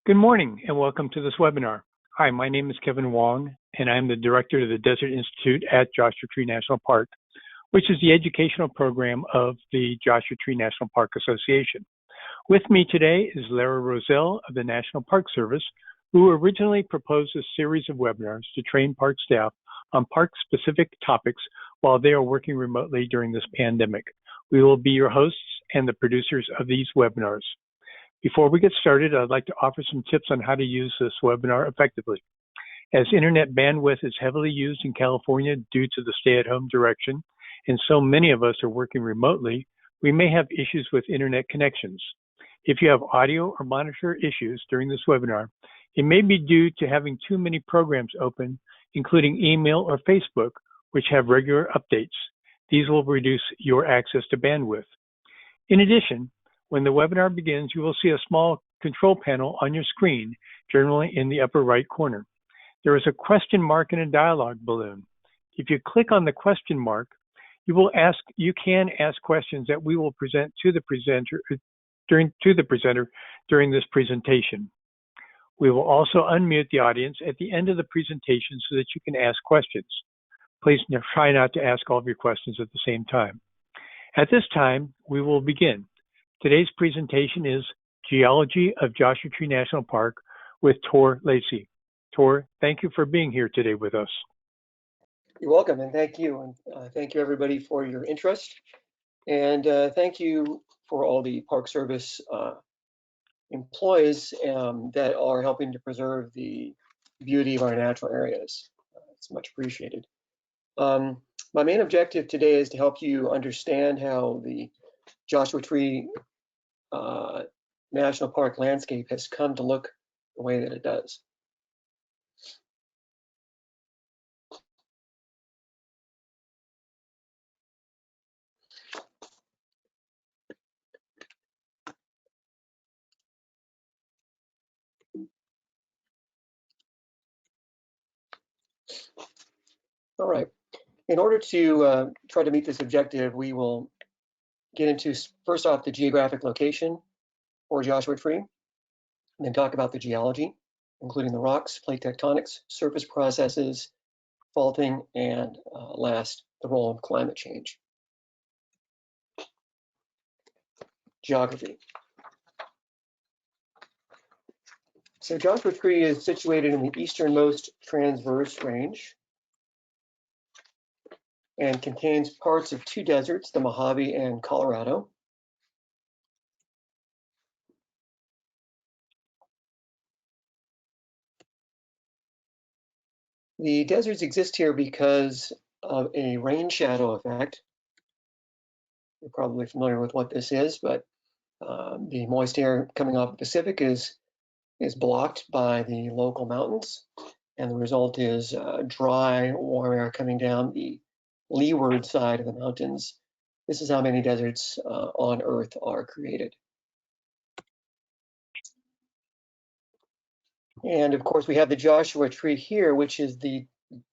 Good morning and welcome to this webinar. Hi, my name is Kevin Wong and I'm the director of the Desert Institute at Joshua Tree National Park, which is the educational program of the Joshua Tree National Park Association. With me today is Lara Roselle of the National Park Service, who originally proposed a series of webinars to train park staff on park-specific topics while they are working remotely during this pandemic. We will be your hosts and the producers of these webinars. Before we get started, I'd like to offer some tips on how to use this webinar effectively. As internet bandwidth is heavily used in California due to the stay-at-home direction, and so many of us are working remotely, we may have issues with internet connections. If you have audio or monitor issues during this webinar, it may be due to having too many programs open, including email or Facebook, which have regular updates. These will reduce your access to bandwidth. In addition, when the webinar begins, you will see a small control panel on your screen, generally in the upper right corner. There is a question mark and a dialog balloon. If you click on the question mark, you can ask questions that we will present to the presenter during this presentation. We will also unmute the audience at the end of the presentation so that you can ask questions. Please try not to ask all of your questions at the same time. At this time, we will begin. Today's presentation is Geology of Joshua Tree National Park with Tor Lacy. Tor, thank you for being here today with us. You're welcome, and thank you. And thank you, everybody, for your interest. And thank you for all the Park Service employees that are helping to preserve the beauty of our natural areas. It's much appreciated. My main objective today is to help you understand how the Joshua Tree National Park landscape has come to look the way that it does. All right. In order to try to meet this objective, we will get into, first off, the geographic location for Joshua Tree, and then talk about the geology, including the rocks, plate tectonics, surface processes, faulting, and last, the role of climate change. Geography. So Joshua Tree is situated in the easternmost transverse range and contains parts of two deserts, the Mojave and Colorado. The deserts exist here because of a rain shadow effect. You're probably familiar with what this is, but the moist air coming off the Pacific is blocked by the local mountains, and the result is dry, warm air coming down the leeward side of the mountains. This is how many deserts on Earth are created. And of course, we have the Joshua Tree here, which is the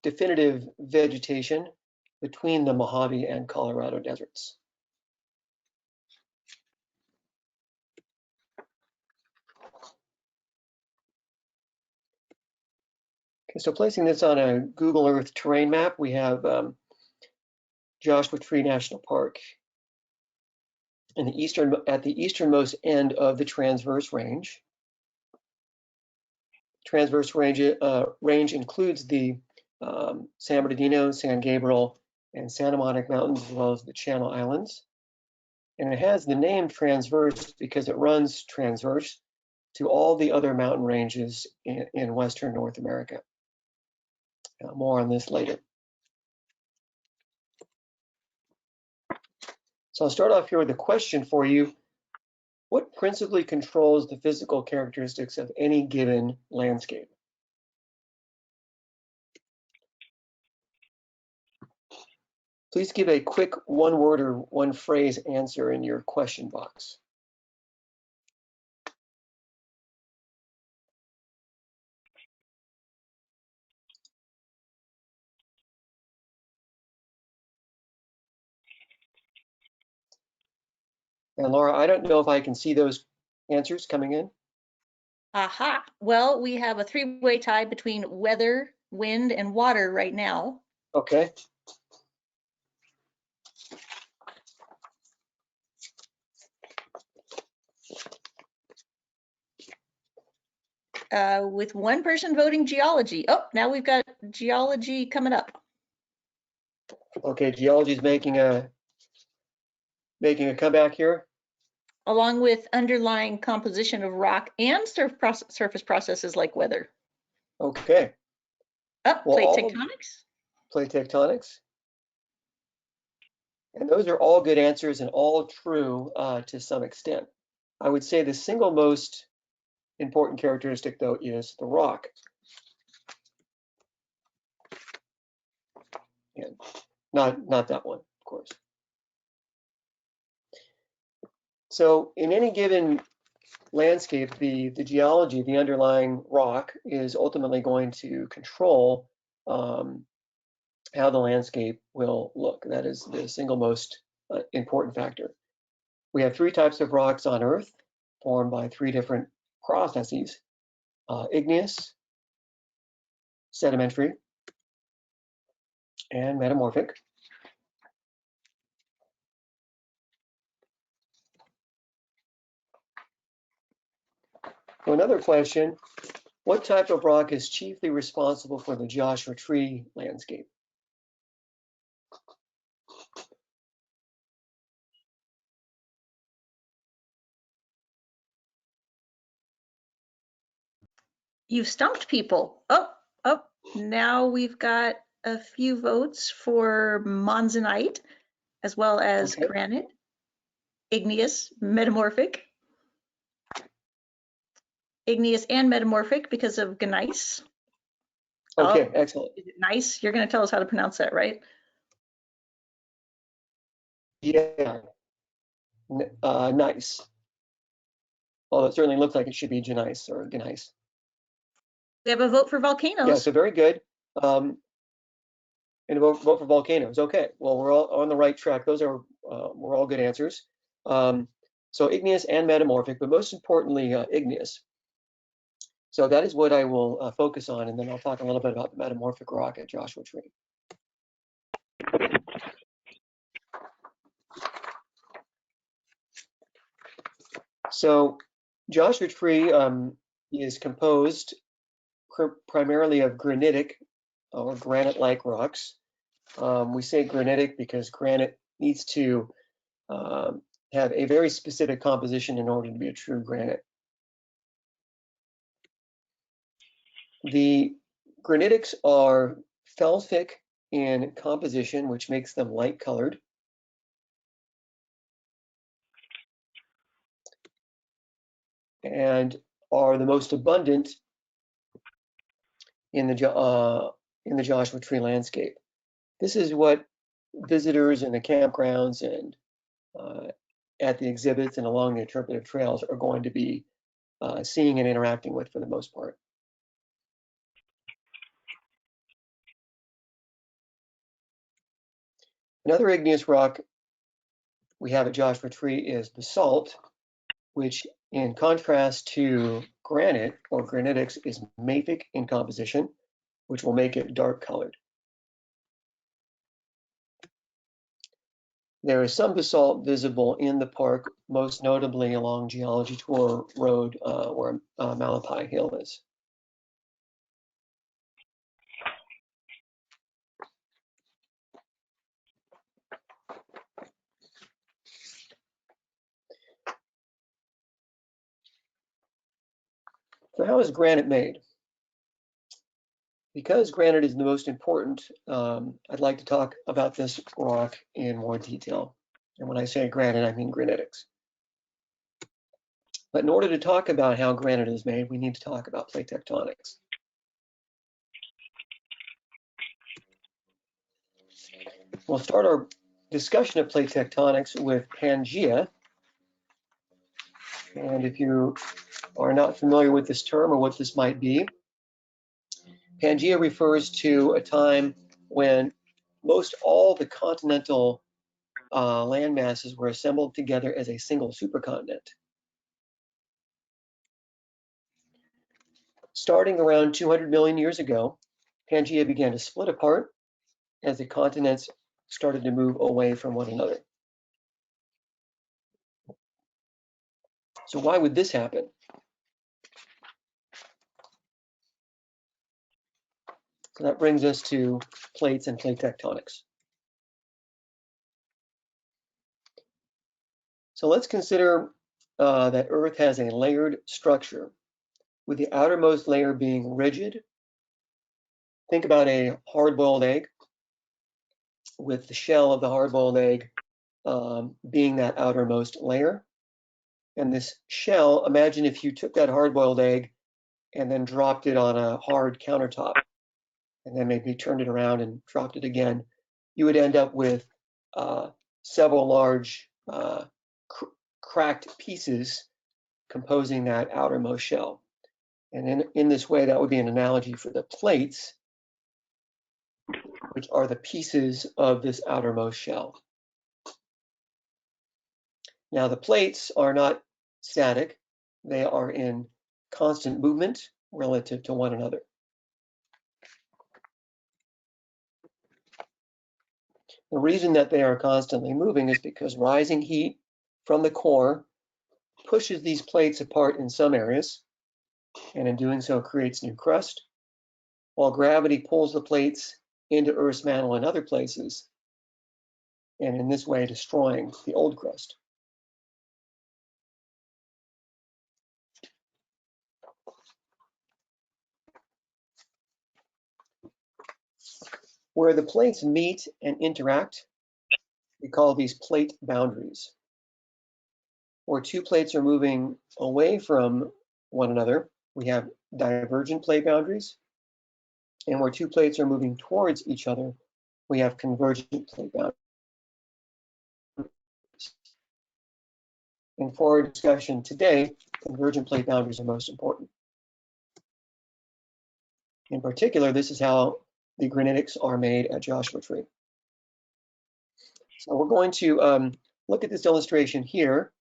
definitive vegetation between the Mojave and Colorado deserts. Okay, so placing this on a Google Earth terrain map, we have Joshua Tree National Park at the easternmost end of the transverse range. Transverse range includes the San Bernardino, San Gabriel, and Santa Monica Mountains, as well as the Channel Islands. And it has the name transverse because it runs transverse to all the other mountain ranges in Western North America. More on this later. So I'll start off here with a question for you. What principally controls the physical characteristics of any given landscape? Please give a quick one-word or one-phrase answer in your question box. And Laura, I don't know if I can see those answers coming in. Aha. Well, we have a three-way tie between weather, wind, and water right now. Okay. With one person voting geology. Oh, now we've got geology coming up. Okay, geology is making a comeback here. Along with underlying composition of rock and surface processes like weather. Okay. Oh, Well, plate tectonics. Plate tectonics. And those are all good answers and all true to some extent. I would say the single most important characteristic, though, is the rock. And not that one, of course. So in any given landscape, the geology, the underlying rock, is ultimately going to control how the landscape will look. That is the single most important factor. We have three types of rocks on Earth, formed by three different processes: igneous, sedimentary, and metamorphic. So another question: what type of rock is chiefly responsible for the Joshua Tree landscape? You've stumped people. Oh, now we've got a few votes for monzonite, as well as Okay. granite, igneous, metamorphic. Igneous and metamorphic because of gneiss. Okay, Oh, excellent. is it nice? You're going to tell us how to pronounce that, right? Yeah, nice. Well, it certainly looks like it should be gneiss or gneiss. We have a vote for volcanoes. Yeah, so very good. And vote for volcanoes. Okay, well, we're all on the right track. Those are were all good answers. So igneous and metamorphic, but most importantly, igneous. So that is what I will focus on, and then I'll talk a little bit about the metamorphic rock at Joshua Tree. So Joshua Tree is composed primarily of granitic or granite-like rocks. We say granitic because granite needs to have a very specific composition in order to be a true granite. The granitics are felsic in composition, which makes them light colored. And are the most abundant in the Joshua Tree landscape. This is what visitors in the campgrounds and at the exhibits and along the interpretive trails are going to be seeing and interacting with for the most part. Another igneous rock we have at Joshua Tree is basalt, which in contrast to granite or granitics is mafic in composition, which will make it dark colored. There is some basalt visible in the park, most notably along Geology Tour Road where Malachi Hill is. So how is granite made? Because granite is the most important, I'd like to talk about this rock in more detail. And when I say granite, I mean granitics. But in order to talk about how granite is made, we need to talk about plate tectonics. We'll start our discussion of plate tectonics with Pangea. And if you are not familiar with this term or what this might be, Pangea refers to a time when most all the continental land masses were assembled together as a single supercontinent. Starting around 200 million years ago, Pangaea began to split apart as the continents started to move away from one another. So why would this happen? So that brings us to plates and plate tectonics. So let's consider that Earth has a layered structure, with the outermost layer being rigid. Think about a hard-boiled egg, with the shell of the hard-boiled egg being that outermost layer. And this shell, imagine if you took that hard-boiled egg and then dropped it on a hard countertop, and then maybe turned it around and dropped it again, you would end up with several large cracked pieces composing that outermost shell. And in this way, that would be an analogy for the plates, which are the pieces of this outermost shell. Now, the plates are not static. They are in constant movement relative to one another. The reason that they are constantly moving is because rising heat from the core pushes these plates apart in some areas, and in doing so creates new crust, while gravity pulls the plates into Earth's mantle in other places, and in this way destroying the old crust. Where the plates meet and interact, we call these plate boundaries. Where two plates are moving away from one another, we have divergent plate boundaries. And where two plates are moving towards each other, we have convergent plate boundaries. And for our discussion today, convergent plate boundaries are most important. In particular, this is how the granitics are made at Joshua Tree. So we're going to look at this illustration here,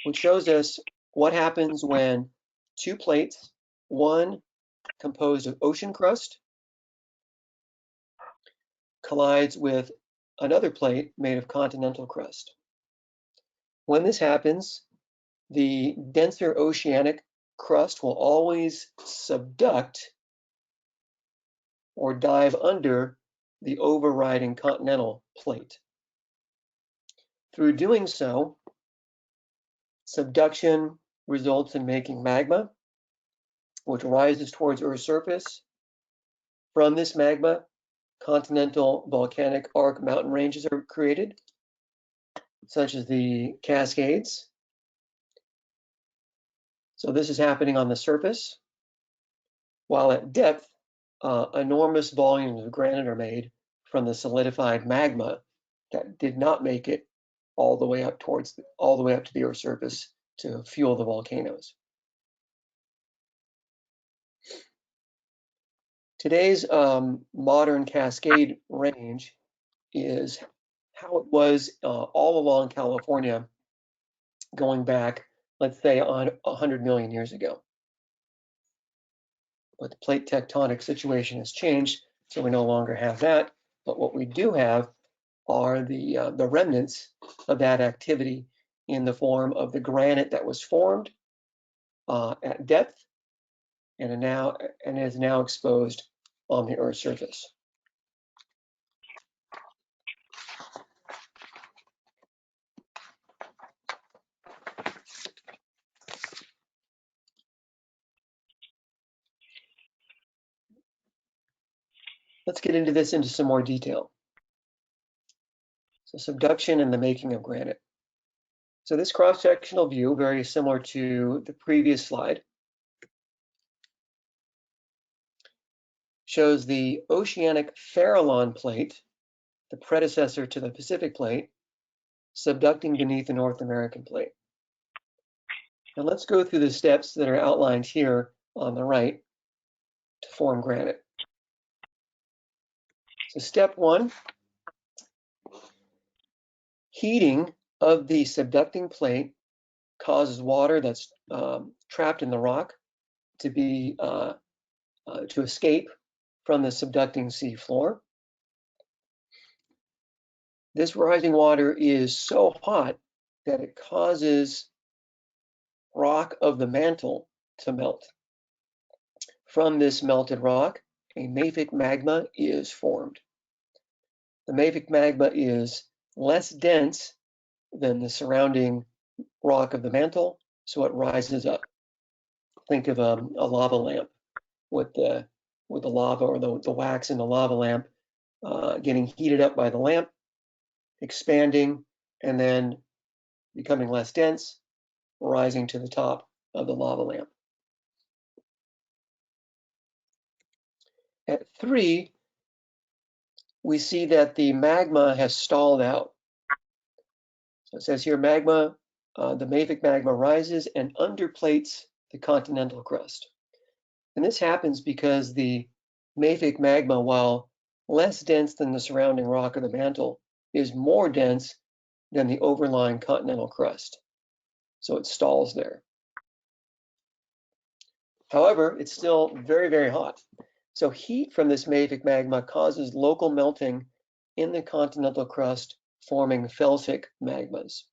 which shows us what happens when two plates, one composed of ocean crust, collides with another plate made of continental crust. When this happens, the denser oceanic crust will always subduct or dive under the overriding continental plate. Through doing so, subduction results in making magma, which rises towards Earth's surface. From this magma, continental volcanic arc mountain ranges are created, such as the Cascades. So this is happening on the surface, while at depth, enormous volumes of granite are made from the solidified magma that did not make it all the way up to the Earth's surface to fuel the volcanoes. Today's modern Cascade range is how it was all along California, going back, let's say, on 100 million years ago. But the plate tectonic situation has changed, so we no longer have that. But what we do have are the remnants of that activity in the form of the granite that was formed at depth and is now exposed on the Earth's surface. Let's get into this into some more detail. So subduction and the making of granite. So this cross-sectional view, very similar to the previous slide, shows the oceanic Farallon plate, the predecessor to the Pacific plate, subducting beneath the North American plate. Now let's go through the steps that are outlined here on the right to form granite. So step one, heating of the subducting plate causes water that's trapped in the rock to be to escape from the subducting sea floor. This rising water is so hot that it causes rock of the mantle to melt. From this melted rock, a mafic magma is formed. The mafic magma is less dense than the surrounding rock of the mantle, so it rises up. Think of a lava lamp with the lava or the wax in the lava lamp getting heated up by the lamp, expanding, and then becoming less dense, rising to the top of the lava lamp. At 3, we see that the magma has stalled out. So it says here, magma, the mafic magma rises and underplates the continental crust. And this happens because the mafic magma, while less dense than the surrounding rock of the mantle, is more dense than the overlying continental crust. So it stalls there. However, it's still very, very hot. So heat from this mafic magma causes local melting in the continental crust, forming felsic magmas.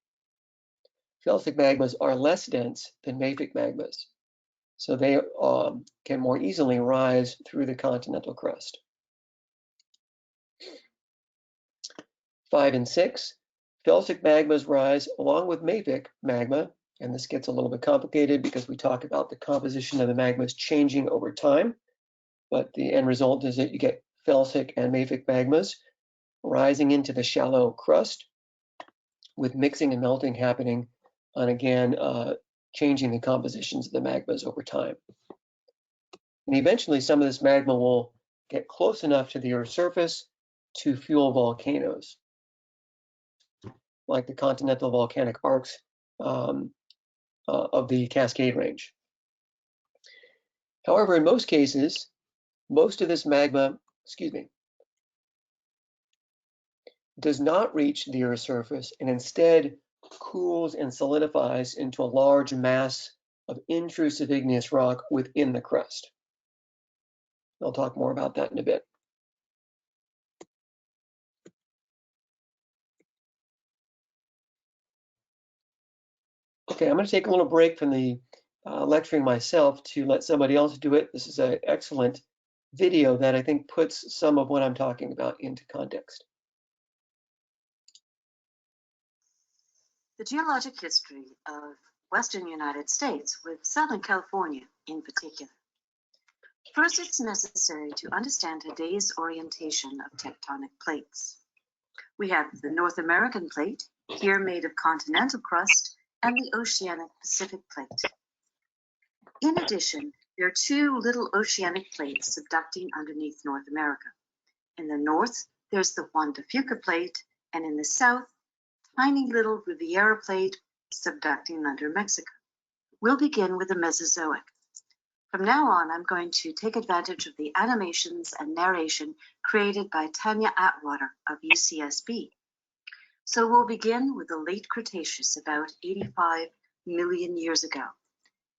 Felsic magmas are less dense than mafic magmas, so they can more easily rise through the continental crust. 5 and 6, felsic magmas rise along with mafic magma, and this gets a little bit complicated because we talk about the composition of the magmas changing over time, but the end result is that you get felsic and mafic magmas rising into the shallow crust with mixing and melting happening, and again, changing the compositions of the magmas over time. And eventually some of this magma will get close enough to the Earth's surface to fuel volcanoes, like the continental volcanic arcs of the Cascade Range. However, in most cases, most of this magma, does not reach the Earth's surface and instead cools and solidifies into a large mass of intrusive igneous rock within the crust. I'll talk more about that in a bit. Okay, I'm going to take a little break from the lecturing myself to let somebody else do it. This is an excellent video that I think puts some of what I'm talking about into context. The geologic history of Western United States, with Southern California in particular. First, it's necessary to understand today's orientation of tectonic plates. We have the North American plate, here made of continental crust, and the Oceanic Pacific plate. In addition, there are 2 little oceanic plates subducting underneath North America. In the north, there's the Juan de Fuca plate, and in the south, tiny little Riviera plate subducting under Mexico. We'll begin with the Mesozoic. From now on, I'm going to take advantage of the animations and narration created by Tanya Atwater of UCSB. So we'll begin with the late Cretaceous, about 85 million years ago.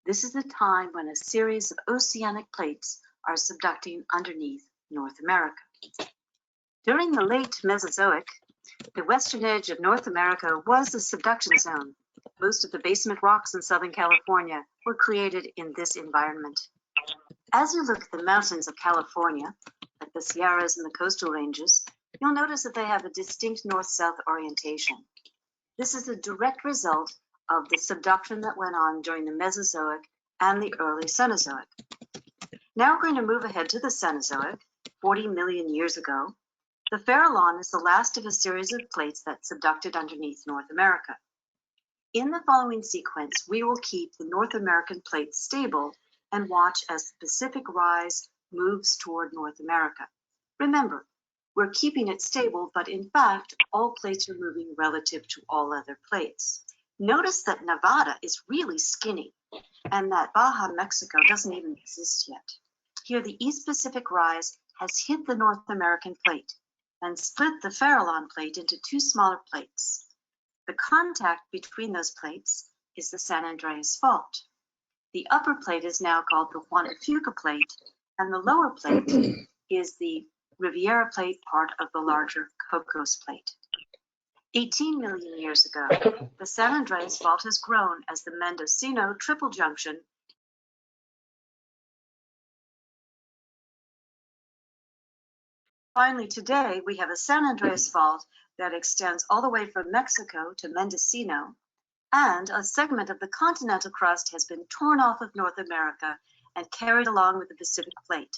This is the time when a series of oceanic plates are subducting underneath North America. During the late Mesozoic, the western edge of North America was the subduction zone. Most of the basement rocks in Southern California were created in this environment. As you look at the mountains of California, like the Sierras and the coastal ranges, you'll notice that they have a distinct north-south orientation. This is a direct result of the subduction that went on during the Mesozoic and the early Cenozoic. Now we're going to move ahead to the Cenozoic, 40 million years ago. The Farallon is the last of a series of plates that subducted underneath North America. In the following sequence, we will keep the North American plate stable and watch as the Pacific rise moves toward North America. Remember, we're keeping it stable, but in fact, all plates are moving relative to all other plates. Notice that Nevada is really skinny and that Baja Mexico doesn't even exist yet. Here, the East Pacific rise has hit the North American plate and split the Farallon plate into 2 smaller plates. The contact between those plates is the San Andreas Fault. The upper plate is now called the Juan de Fuca plate, and the lower plate is the Riviera plate, part of the larger Cocos plate. 18 million years ago, the San Andreas Fault has grown as the Mendocino triple junction Finally, today, we have a San Andreas Fault that extends all the way from Mexico to Mendocino, and a segment of the continental crust has been torn off of North America and carried along with the Pacific plate.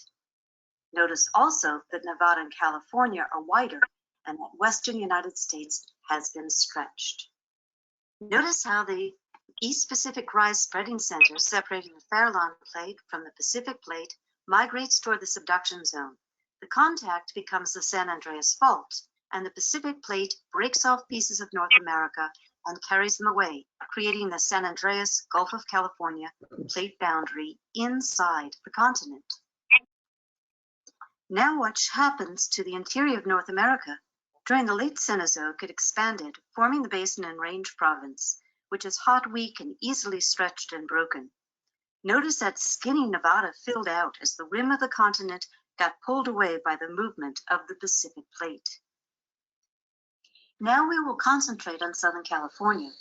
Notice also that Nevada and California are wider, and that western United States has been stretched. Notice how the East Pacific Rise spreading center separating the Farallon plate from the Pacific plate migrates toward the subduction zone. The contact becomes the San Andreas Fault, and the Pacific plate breaks off pieces of North America and carries them away, creating the San Andreas Gulf of California plate boundary inside the continent. Now what happens to the interior of North America? During the late Cenozoic, it expanded, forming the Basin and Range province, which is hot, weak, and easily stretched and broken. Notice that skinny Nevada filled out as the rim of the continent got pulled away by the movement of the Pacific plate. Now we will concentrate on Southern California.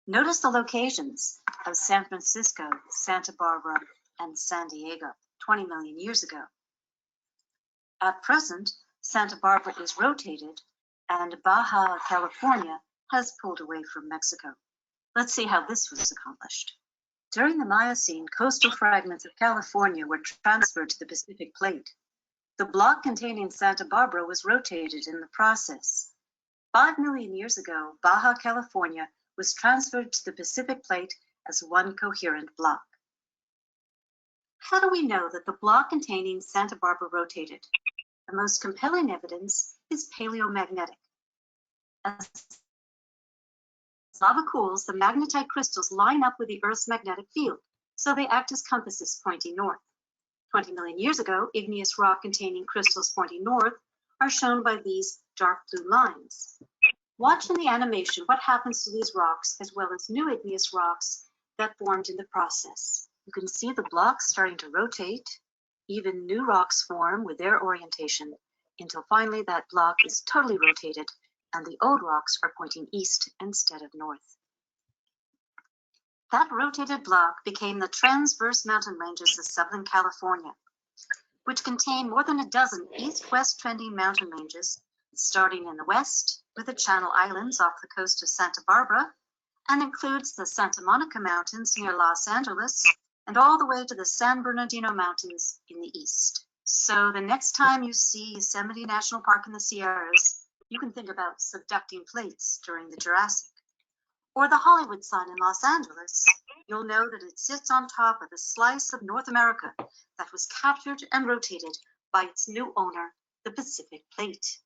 Notice the locations of San Francisco, Santa Barbara, and San Diego 20 million years ago. At present, Santa Barbara is rotated and Baja California has pulled away from Mexico. Let's see how this was accomplished. During the Miocene, coastal fragments of California were transferred to the Pacific plate. The block containing Santa Barbara was rotated in the process. 5 million years ago, Baja California was transferred to the Pacific plate as one coherent block. How do we know that the block containing Santa Barbara rotated? The most compelling evidence is paleomagnetic. As lava cools, the magnetite crystals line up with the Earth's magnetic field, so they act as compasses pointing north. 20 million years ago, igneous rock containing crystals pointing north are shown by these dark blue lines. Watch in the animation what happens to these rocks as well as new igneous rocks that formed in the process. You can see the blocks starting to rotate. Even new rocks form with their orientation until finally that block is totally rotated and the old rocks are pointing east instead of north. That rotated block became the transverse mountain ranges of Southern California, which contain more than a dozen east-west trending mountain ranges, starting in the west with the Channel Islands off the coast of Santa Barbara, and includes the Santa Monica Mountains near Los Angeles, and all the way to the San Bernardino Mountains in the east. So the next time you see Yosemite National Park in the Sierras, you can think about subducting plates during the Jurassic. Or the Hollywood sign in Los Angeles, you'll know that it sits on top of the slice of North America that was captured and rotated by its new owner, the Pacific plate.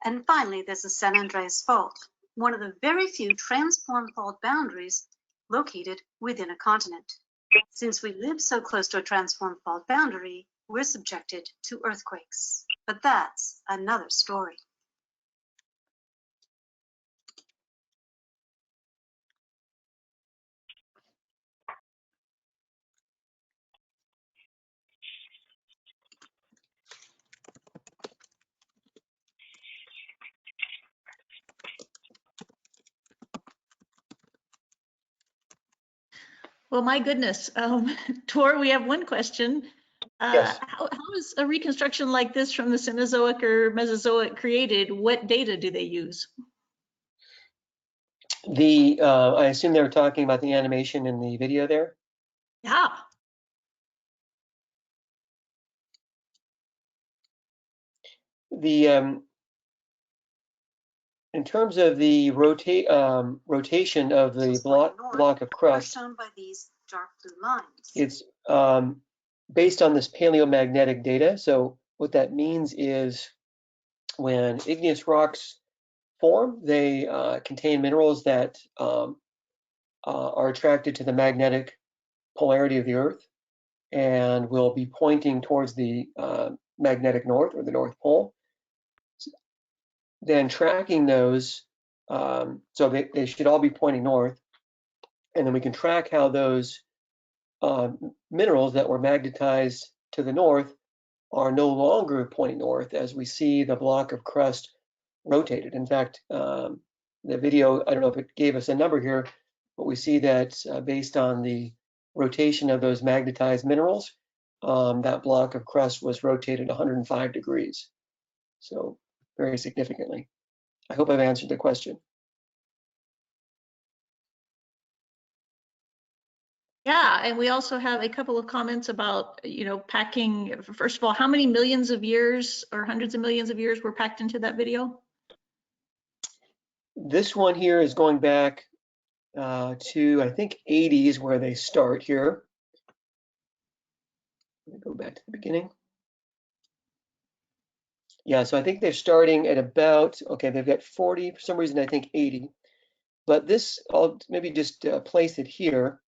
And finally, there's the San Andreas Fault, one of the very few transform fault boundaries located within a continent. Since we live so close to a transform fault boundary, we're subjected to earthquakes. But that's another story. Well, my goodness, Tor, we have one question. Yes. How is a reconstruction like this from the Cenozoic or Mesozoic created? What data do they use? I assume they were talking about the animation in the video there. Yeah. In terms of the rotation of the block of crust, shown by these dark blue lines. It's based on this paleomagnetic data. So what that means is when igneous rocks form, they contain minerals that are attracted to the magnetic polarity of the Earth and will be pointing towards the magnetic north or the North Pole. Then tracking those, so they should all be pointing north, and then we can track how those minerals that were magnetized to the north are no longer pointing north as we see the block of crust rotated. In fact, the video, I don't know if it gave us a number here, but we see that based on the rotation of those magnetized minerals, that block of crust was rotated 105 degrees. So very significantly. I hope I've answered the question. Yeah, and we also have a couple of comments about, packing. First of all, how many millions of years or hundreds of millions of years were packed into that video? This one here is going back to, I think, 80s where they start here. Let me go back to the beginning. Yeah, so I think they're starting at about, okay, they've got 40, for some reason I think 80. But this, I'll maybe just place it here.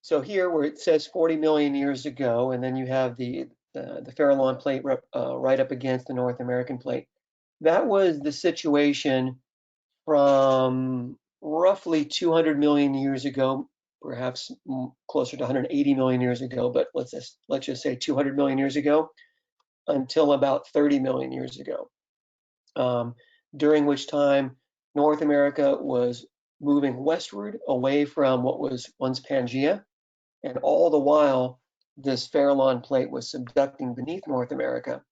So here where it says 40 million years ago, and then you have the Farallon plate right up against the North American plate. That was the situation from roughly 200 million years ago, perhaps closer to 180 million years ago, but let's just say 200 million years ago, until about 30 million years ago, during which time North America was moving westward away from what was once Pangaea, and all the while this Farallon plate was subducting beneath North America.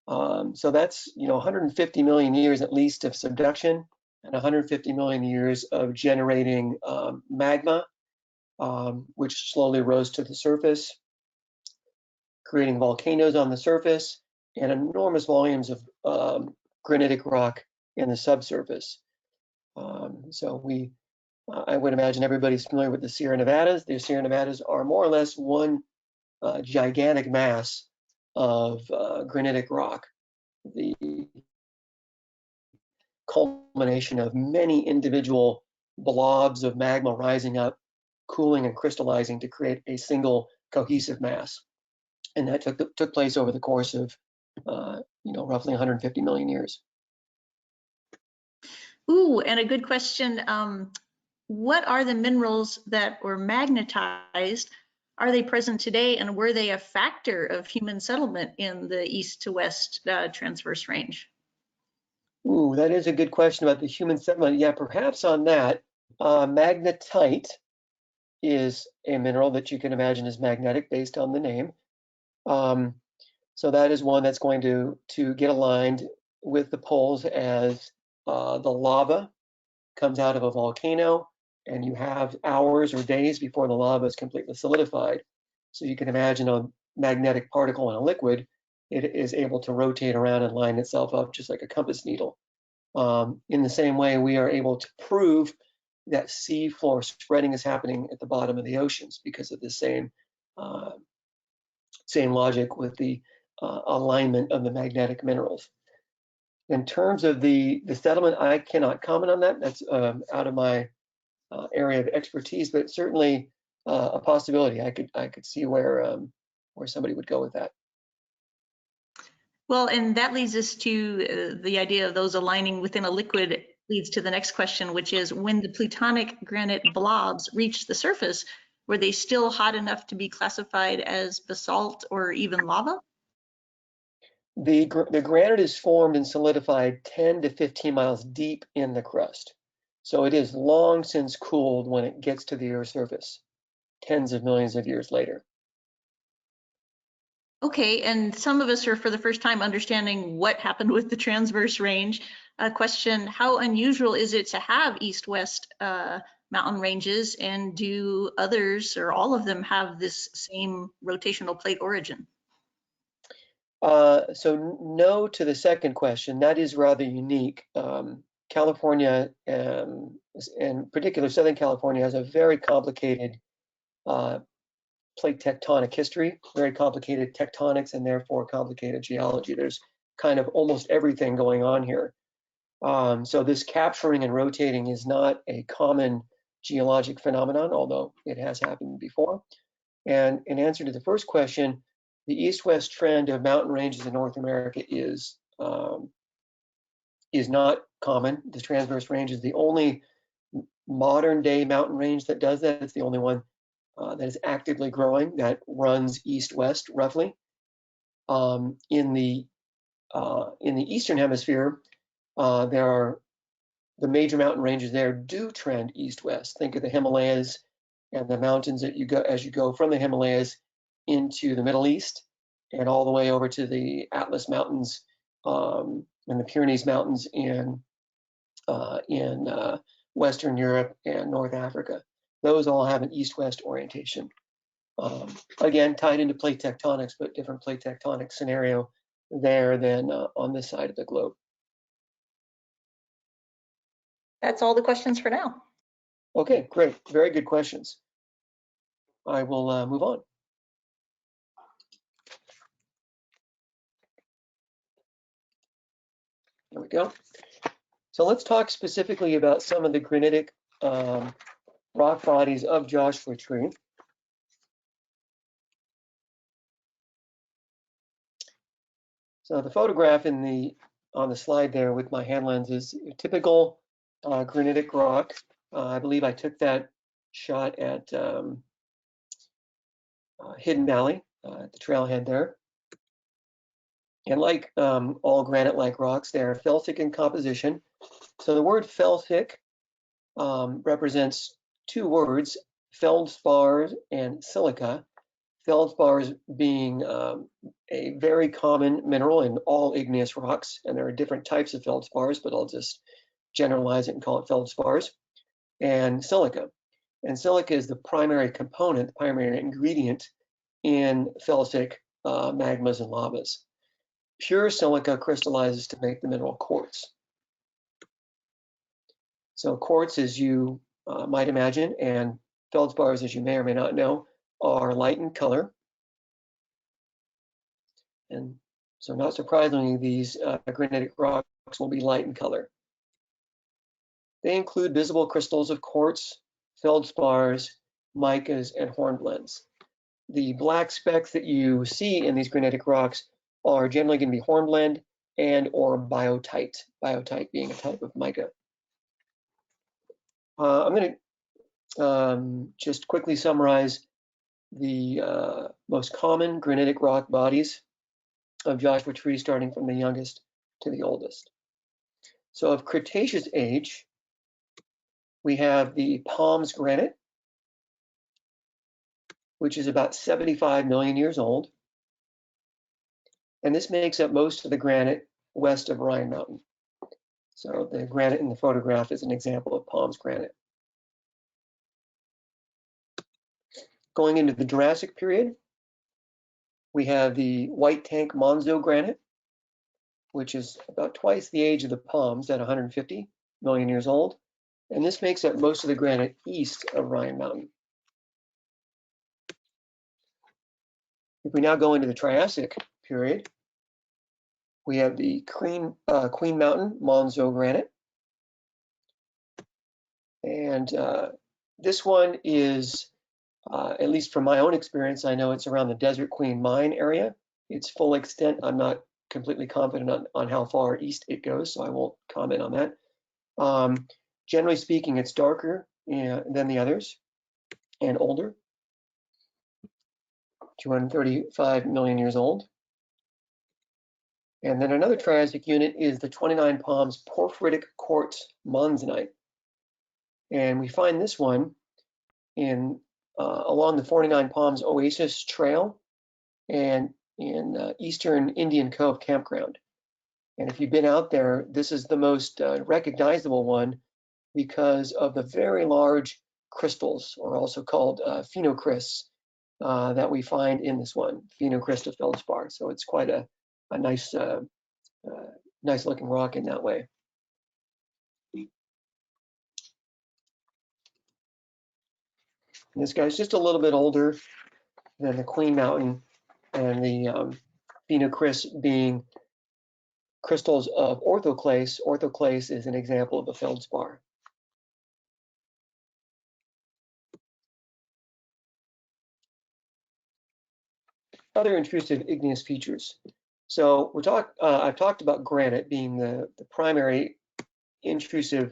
So that's 150 million years at least of subduction and 150 million years of generating magma, which slowly rose to the surface, creating volcanoes on the surface and enormous volumes of granitic rock in the subsurface. So I would imagine everybody's familiar with the Sierra Nevadas. The Sierra Nevadas are more or less one gigantic mass of granitic rock, the culmination of many individual blobs of magma rising up, cooling and crystallizing to create a single cohesive mass. And that took place over the course of roughly 150 million years. Ooh, and a good question. What are the minerals that were magnetized? Are they present today, and were they a factor of human settlement in the east to west transverse range? Ooh, that is a good question about the human settlement. Yeah, perhaps on that, magnetite is a mineral that you can imagine is magnetic based on the name. So that is one that's going to get aligned with the poles as the lava comes out of a volcano, and you have hours or days before the lava is completely solidified. So you can imagine a magnetic particle in a liquid, it is able to rotate around and line itself up just like a compass needle. In the same way, we are able to prove that sea floor spreading is happening at the bottom of the oceans because of the same logic with the alignment of the magnetic minerals. In terms of the settlement, I cannot comment on that. That's out of my area of expertise, but certainly a possibility. I could see where somebody would go with that. Well, and that leads us to the idea of those aligning within a liquid. Leads to the next question, which is, when the plutonic granite blobs reached the surface, were they still hot enough to be classified as basalt or even lava? The granite is formed and solidified 10 to 15 miles deep in the crust. So it is long since cooled when it gets to the Earth's surface, tens of millions of years later. Okay, and some of us are for the first time understanding what happened with the transverse range. A question, how unusual is it to have east-west mountain ranges, and do others or all of them have this same rotational plate origin? So no to the second question. That is rather unique. California, in particular Southern California, has a very complicated plate tectonic history, very complicated tectonics, and therefore complicated geology. There's kind of almost everything going on here. So this capturing and rotating is not a common geologic phenomenon, although it has happened before. And in answer to the first question, the east-west trend of mountain ranges in North America is not common. The transverse range is the only modern day mountain range that does that. It's the only one that is actively growing that runs east-west roughly. In the eastern hemisphere, the major mountain ranges there do trend east-west. Think of the Himalayas and the mountains that you go as you go from the Himalayas into the Middle East and all the way over to the Atlas Mountains and the Pyrenees Mountains in Western Europe and North Africa. Those all have an east-west orientation. Again, tied into plate tectonics, but different plate tectonic scenario there than on this side of the globe. That's all the questions for now. Okay, great. Very good questions. I will move on. There we go. So let's talk specifically about some of the granitic rock bodies of Joshua Tree. So the photograph on the slide there with my hand lens is a typical granitic rock. I believe I took that shot at Hidden Valley, at the trailhead there. And like all granite-like rocks, they are felsic in composition. So the word felsic represents two words, feldspars and silica. Feldspars being a very common mineral in all igneous rocks, and there are different types of feldspars, but I'll just generalize it and call it feldspars, and silica. And silica is the primary component, the primary ingredient in felsic magmas and lavas. Pure silica crystallizes to make the mineral quartz. So quartz, as you might imagine, and feldspars, as you may or may not know, are light in color. And so not surprisingly, these granitic rocks will be light in color. They include visible crystals of quartz, feldspars, micas, and hornblends. The black specks that you see in these granitic rocks are generally going to be hornblende and or biotite, biotite being a type of mica. I'm going to just quickly summarize the most common granitic rock bodies of Joshua Tree, starting from the youngest to the oldest. So of Cretaceous age, we have the Palms granite, which is about 75 million years old. And this makes up most of the granite west of Rhine Mountain. So the granite in the photograph is an example of Palms granite. Going into the Jurassic period, we have the White Tank Monzo granite, which is about twice the age of the Palms at 150 million years old. And this makes up most of the granite east of Rhine Mountain. If we now go into the Triassic period, we have the Queen Mountain Monzo granite. And this one is, at least from my own experience, I know it's around the Desert Queen Mine area. Its full extent, I'm not completely confident on how far east it goes, so I won't comment on that. Generally speaking, it's darker than the others and older. 235 million years old. And then another Triassic unit is the 29 Palms Porphyritic Quartz Monzonite. And we find this one in along the 49 Palms Oasis Trail and in Eastern Indian Cove Campground. And if you've been out there, this is the most recognizable one because of the very large crystals, or also called phenocrysts, that we find in this one, phenocryst feldspar. So it's quite a nice, nice looking rock in that way. And this guy's just a little bit older than the Queen Mountain, and the phenocryst being crystals of orthoclase. Orthoclase is an example of a feldspar. Other intrusive igneous features. So I've talked about granite being the primary intrusive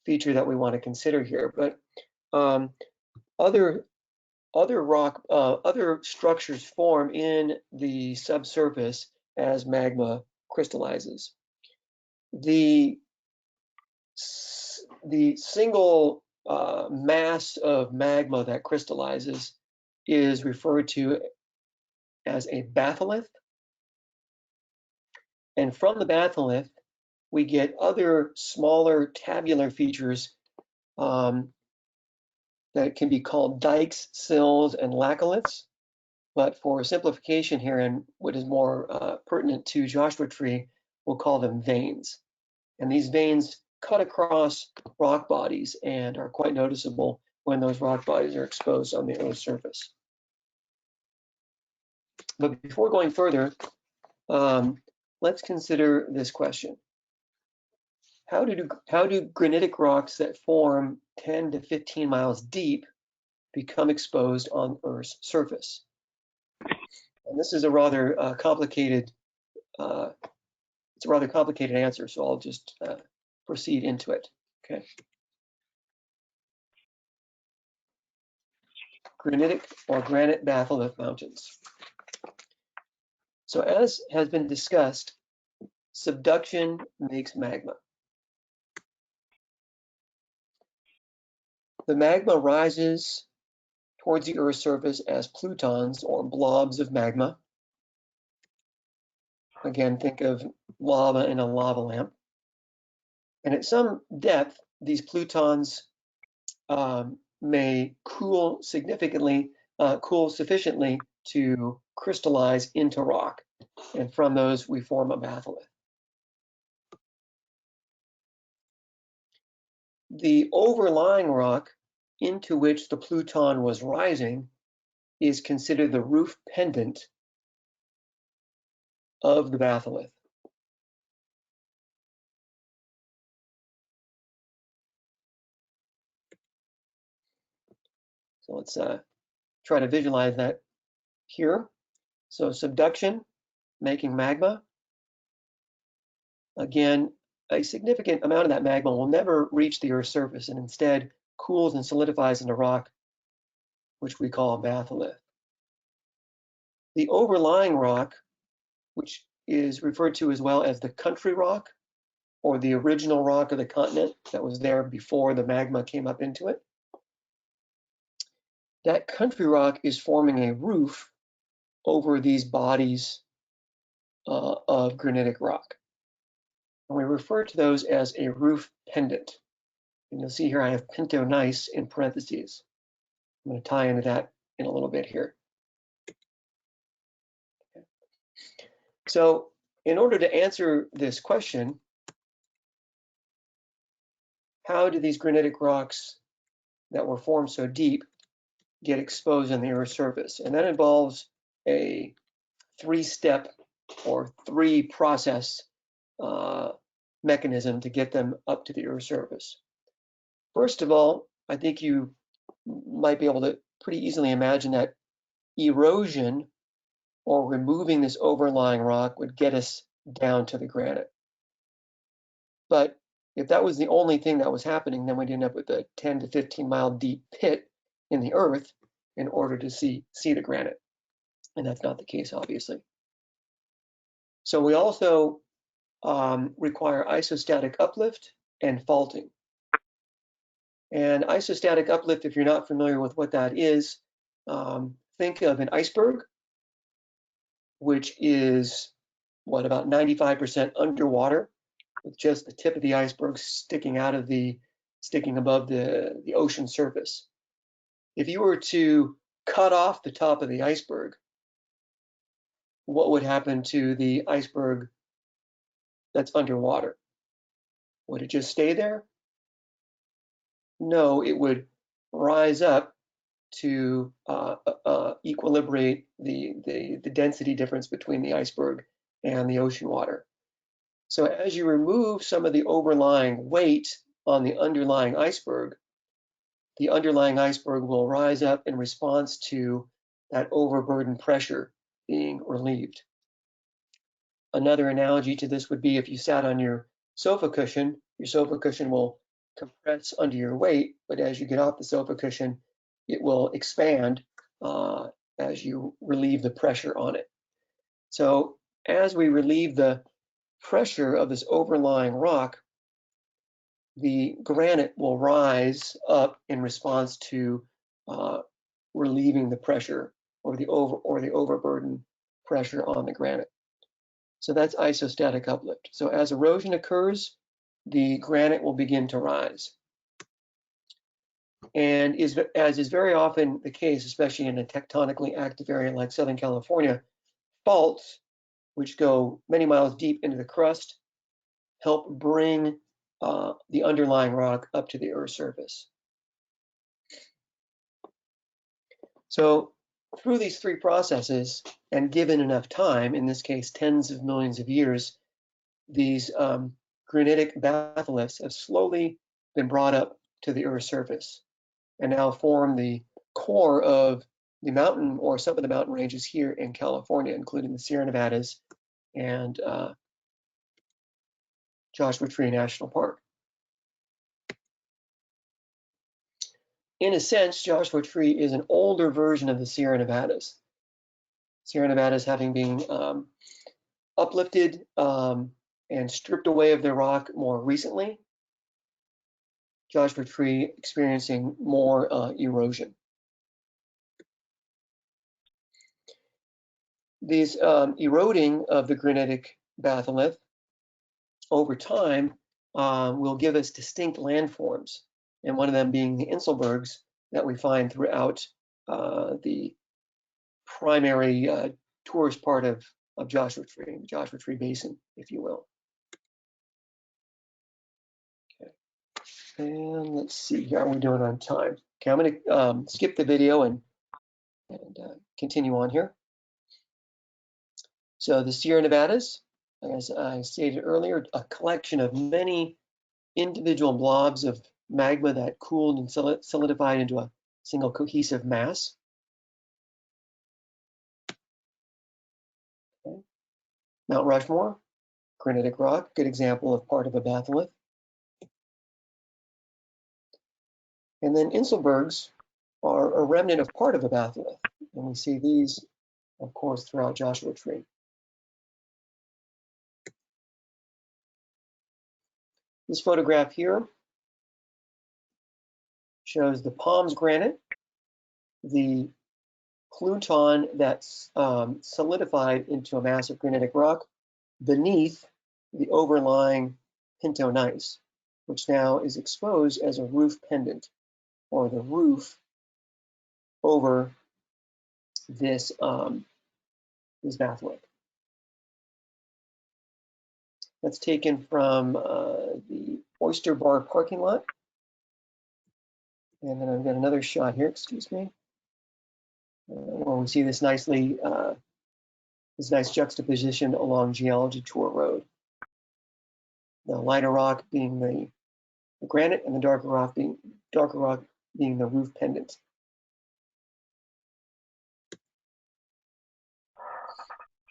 feature that we want to consider here. But other structures form in the subsurface as magma crystallizes. The single mass of magma that crystallizes is referred to as a batholith. And from the batholith, we get other smaller tabular features that can be called dikes, sills, and laccoliths. But for simplification here and what is more pertinent to Joshua Tree, we'll call them veins. And these veins cut across rock bodies and are quite noticeable when those rock bodies are exposed on the Earth's surface. But before going further, let's consider this question. How do granitic rocks that form 10 to 15 miles deep become exposed on Earth's surface? And this is a rather complicated answer, so I'll just proceed into it. Okay. Granitic or granite batholith mountains. So as has been discussed, subduction makes magma. The magma rises towards the Earth's surface as plutons or blobs of magma. Again, think of lava in a lava lamp. And at some depth, these plutons may cool sufficiently to crystallize into rock. And from those, we form a batholith. The overlying rock into which the pluton was rising is considered the roof pendant of the batholith. So let's try to visualize that here. So subduction, making magma. Again, a significant amount of that magma will never reach the Earth's surface and instead cools and solidifies into rock, which we call a batholith. The overlying rock, which is referred to as well as the country rock, or the original rock of the continent that was there before the magma came up into it. That country rock is forming a roof over these bodies of granitic rock. And we refer to those as a roof pendant. And you'll see here I have pinto gneiss in parentheses. I'm going to tie into that in a little bit here. Okay. So in order to answer this question, how do these granitic rocks that were formed so deep get exposed on the Earth's surface? And that involves a three-step or three-process mechanism to get them up to the Earth's surface. First of all, I think you might be able to pretty easily imagine that erosion or removing this overlying rock would get us down to the granite. But if that was the only thing that was happening, then we'd end up with a 10 to 15 mile deep pit in the earth in order to see the granite. And that's not the case, obviously. So we also require isostatic uplift and faulting. And isostatic uplift, if you're not familiar with what that is, think of an iceberg, which is about 95% underwater, with just the tip of the iceberg sticking above the ocean surface. If you were to cut off the top of the iceberg, what would happen to the iceberg that's underwater? Would it just stay there? No, it would rise up to equilibrate the density difference between the iceberg and the ocean water. So as you remove some of the overlying weight on the underlying iceberg will rise up in response to that overburden pressure being relieved. Another analogy to this would be if you sat on your sofa cushion will compress under your weight, but as you get off the sofa cushion, it will expand as you relieve the pressure on it. So as we relieve the pressure of this overlying rock, the granite will rise up in response to relieving the pressure or the overburden pressure on the granite. So that's isostatic uplift. So as erosion occurs, the granite will begin to rise. And as is very often the case, especially in a tectonically active area like Southern California, faults, which go many miles deep into the crust, help bring the underlying rock up to the Earth's surface. So through these three processes, and given enough time, in this case, tens of millions of years, these granitic batholiths have slowly been brought up to the Earth's surface and now form the core of the mountain or some of the mountain ranges here in California, including the Sierra Nevadas and Joshua Tree National Park. In a sense, Joshua Tree is an older version of the Sierra Nevadas. Sierra Nevadas having been uplifted and stripped away of their rock more recently. Joshua Tree experiencing more erosion. These eroding of the granitic batholith over time will give us distinct landforms, and one of them being the Inselbergs that we find throughout the primary tourist part of Joshua Tree, the Joshua Tree Basin, if you will. Okay. And let's see, how are we doing on time? Okay, I'm going to skip the video and continue on here. So the Sierra Nevadas, as I stated earlier, a collection of many individual blobs of magma that cooled and solidified into a single cohesive mass. Okay. Mount Rushmore, granitic rock, good example of part of a batholith. And then Inselbergs are a remnant of part of a batholith, and we see these, of course, throughout Joshua Tree. This photograph here shows the Palms granite, the pluton that's solidified into a massive granitic rock beneath the overlying pinto gneiss, which now is exposed as a roof pendant, or the roof over this, this batholith. That's taken from the Oyster Bar parking lot. And then I've got another shot here, excuse me, where we see this nicely, this nice juxtaposition along Geology Tour Road. The lighter rock being the granite, and the darker rock being the roof pendant.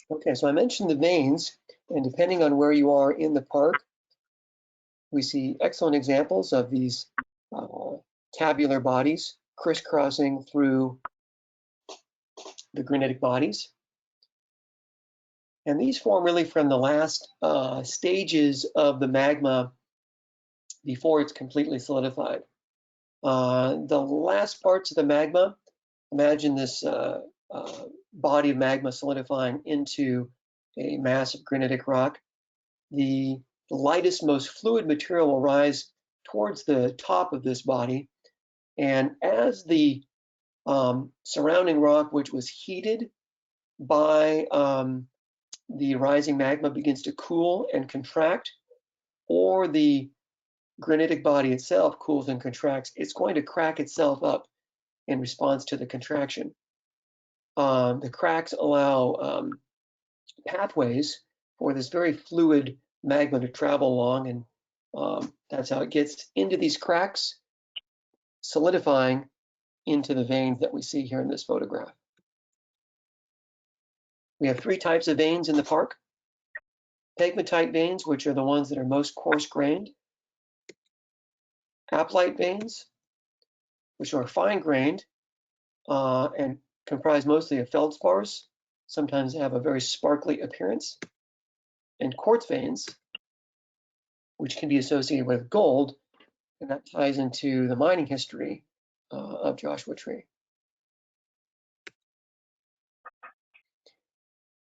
Okay, so I mentioned the veins, and depending on where you are in the park, we see excellent examples of these tabular bodies crisscrossing through the granitic bodies. And these form really from the last stages of the magma before it's completely solidified. The last parts of the magma, imagine this body of magma solidifying into a massive granitic rock. The lightest, most fluid material will rise towards the top of this body. And as the surrounding rock, which was heated by the rising magma, begins to cool and contract, or the granitic body itself cools and contracts, it's going to crack itself up in response to the contraction. The cracks allow pathways for this very fluid magma to travel along, and that's how it gets into these cracks, solidifying into the veins that we see here in this photograph. We have three types of veins in the park. Pegmatite veins, which are the ones that are most coarse-grained. aplite veins, which are fine-grained and comprise mostly of feldspars. Sometimes have a very sparkly appearance. And quartz veins, which can be associated with gold, and that ties into the mining history of Joshua Tree.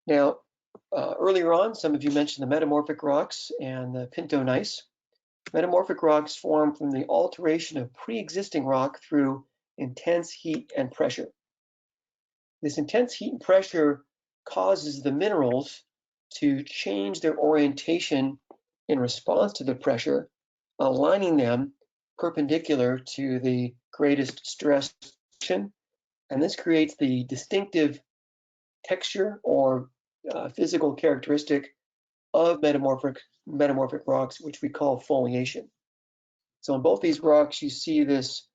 Now, earlier on, some of you mentioned the metamorphic rocks and the pinto gneiss. Metamorphic rocks form from the alteration of pre-existing rock through intense heat and pressure. This intense heat and pressure causes the minerals to change their orientation in response to the pressure, aligning them perpendicular to the greatest stress section, and this creates the distinctive texture or physical characteristic of metamorphic rocks, which we call foliation. So in both these rocks, you see this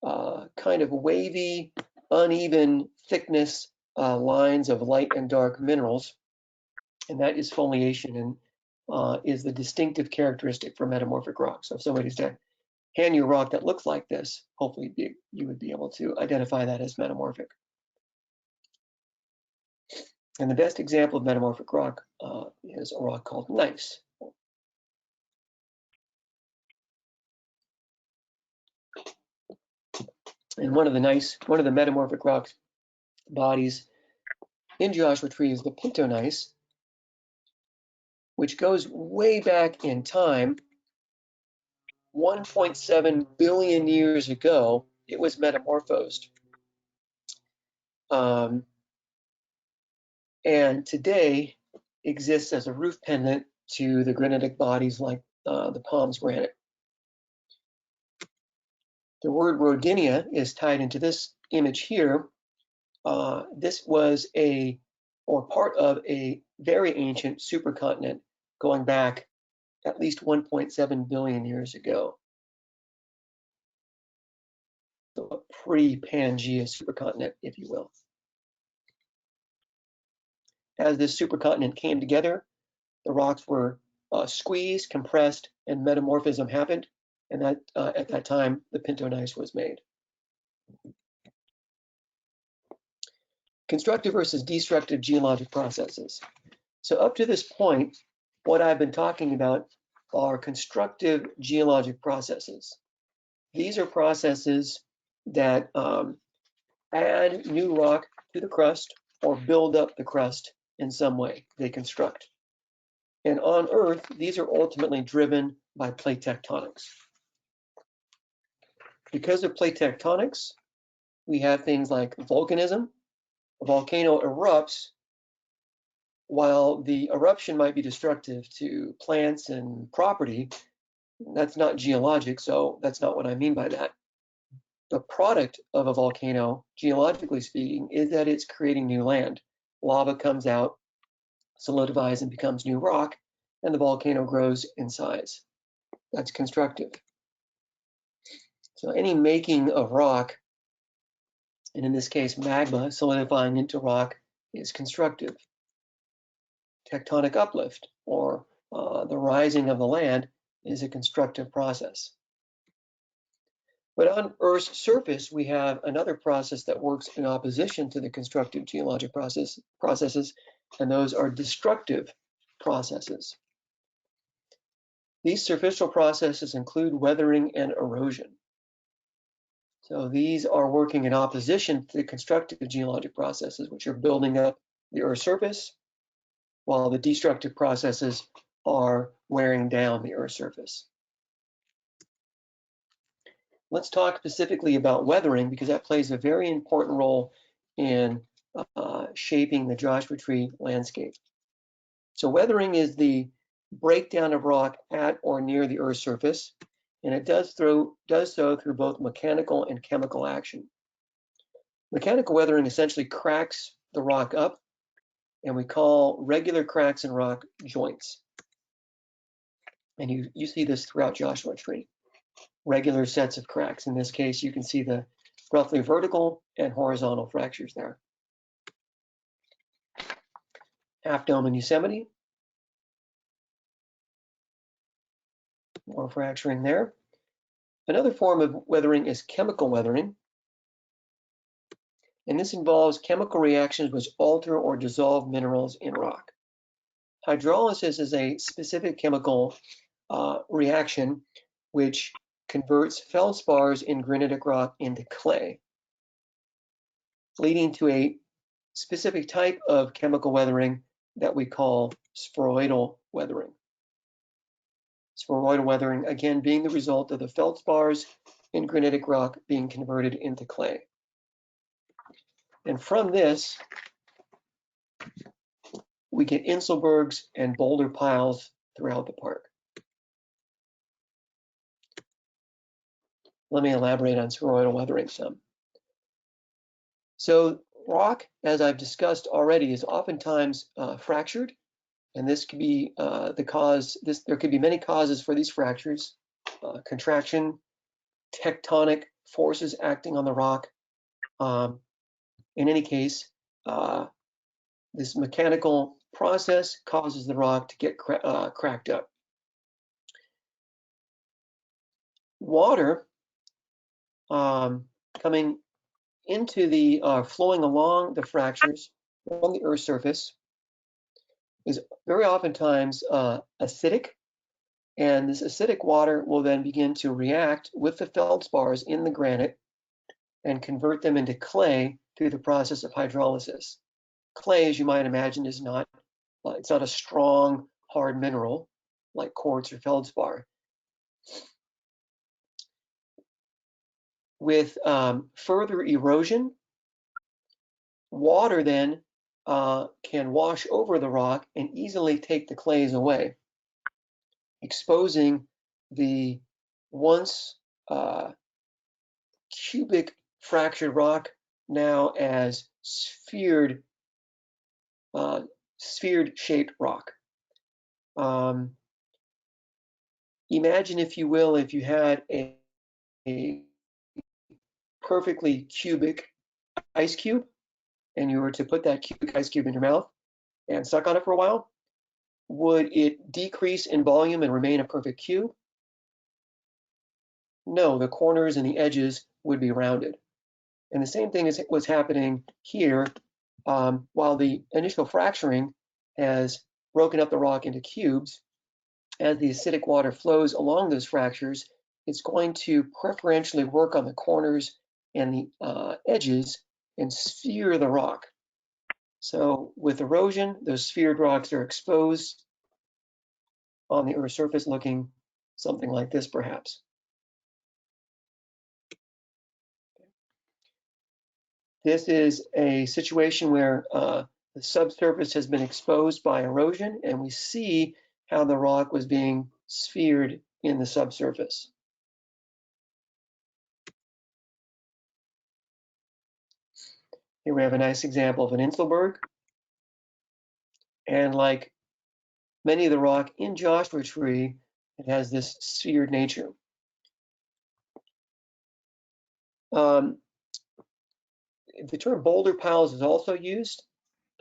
kind of wavy, uneven thickness lines of light and dark minerals, and that is foliation and is the distinctive characteristic for metamorphic rocks. So if somebody was to hand you a rock that looks like this, hopefully you would be able to identify that as metamorphic. And the best example of metamorphic rock is a rock called gneiss. And one of the metamorphic rocks bodies in Joshua Tree is the pinto gneiss, which goes way back in time. 1.7 billion years ago, it was metamorphosed. And today exists as a roof pendant to the granitic bodies like the Palms granite. The word rodinia is tied into this image here. This was part of a very ancient supercontinent going back at least 1.7 billion years ago. So a pre-Pangea supercontinent, if you will. As this supercontinent came together, the rocks were squeezed, compressed, and metamorphism happened. And that at that time, the pinto gneiss was made. Constructive versus destructive geologic processes. So up to this point, what I've been talking about are constructive geologic processes. These are processes that add new rock to the crust or build up the crust in some way. They construct. And on Earth, these are ultimately driven by plate tectonics. Because of plate tectonics, we have things like volcanism. A volcano erupts. While the eruption might be destructive to plants and property, that's not geologic, so that's not what I mean by that. The product of a volcano, geologically speaking, is that it's creating new land. Lava comes out, solidifies, and becomes new rock, and the volcano grows in size. That's constructive. So any making of rock, and in this case magma solidifying into rock, is constructive. Tectonic uplift, or the rising of the land, is a constructive process. But on Earth's surface, we have another process that works in opposition to the constructive geologic processes, and those are destructive processes. These superficial processes include weathering and erosion. So these are working in opposition to the constructive geologic processes, which are building up the Earth's surface, while the destructive processes are wearing down the Earth's surface. Let's talk specifically about weathering, because that plays a very important role in shaping the Joshua Tree landscape. So weathering is the breakdown of rock at or near the Earth's surface, and it does so through both mechanical and chemical action. Mechanical weathering essentially cracks the rock up, and we call regular cracks in rock joints. And you see this throughout Joshua Tree. Regular sets of cracks. In this case, you can see the roughly vertical and horizontal fractures there. Half Dome in Yosemite. More fracturing there. Another form of weathering is chemical weathering. And this involves chemical reactions which alter or dissolve minerals in rock. Hydrolysis is a specific chemical reaction which converts feldspars in granitic rock into clay, leading to a specific type of chemical weathering that we call spheroidal weathering. Spheroidal weathering, again, being the result of the feldspars in granitic rock being converted into clay. And from this, we get inselbergs and boulder piles throughout the park. Let me elaborate on spheroidal weathering some. So rock, as I've discussed already, is oftentimes fractured, and this could be the cause. There could be many causes for these fractures: contraction, tectonic forces acting on the rock. In any case, this mechanical process causes the rock to get cracked up. Water coming into the flowing along the fractures on the Earth's surface is very oftentimes acidic, and this acidic water will then begin to react with the feldspars in the granite and convert them into clay through the process of hydrolysis. Clay, as you might imagine, is not it's not a strong, hard mineral like quartz or feldspar. With further erosion, water then can wash over the rock and easily take the clays away, exposing the once cubic fractured rock now as sphered shaped rock. Imagine, if you will, if you had a perfectly cubic ice cube and you were to put that cubic ice cube in your mouth and suck on it for a while, would it decrease in volume and remain a perfect cube? No, the corners and the edges would be rounded. And the same thing was happening here. While the initial fracturing has broken up the rock into cubes, as the acidic water flows along those fractures, it's going to preferentially work on the corners and the edges and sphere the rock. So with erosion, those sphered rocks are exposed on the Earth's surface, looking something like this, perhaps. This is a situation where the subsurface has been exposed by erosion, and we see how the rock was being sphered in the subsurface. Here we have a nice example of an inselberg. And like many of the rock in Joshua Tree, it has this sphered nature. The term boulder piles is also used,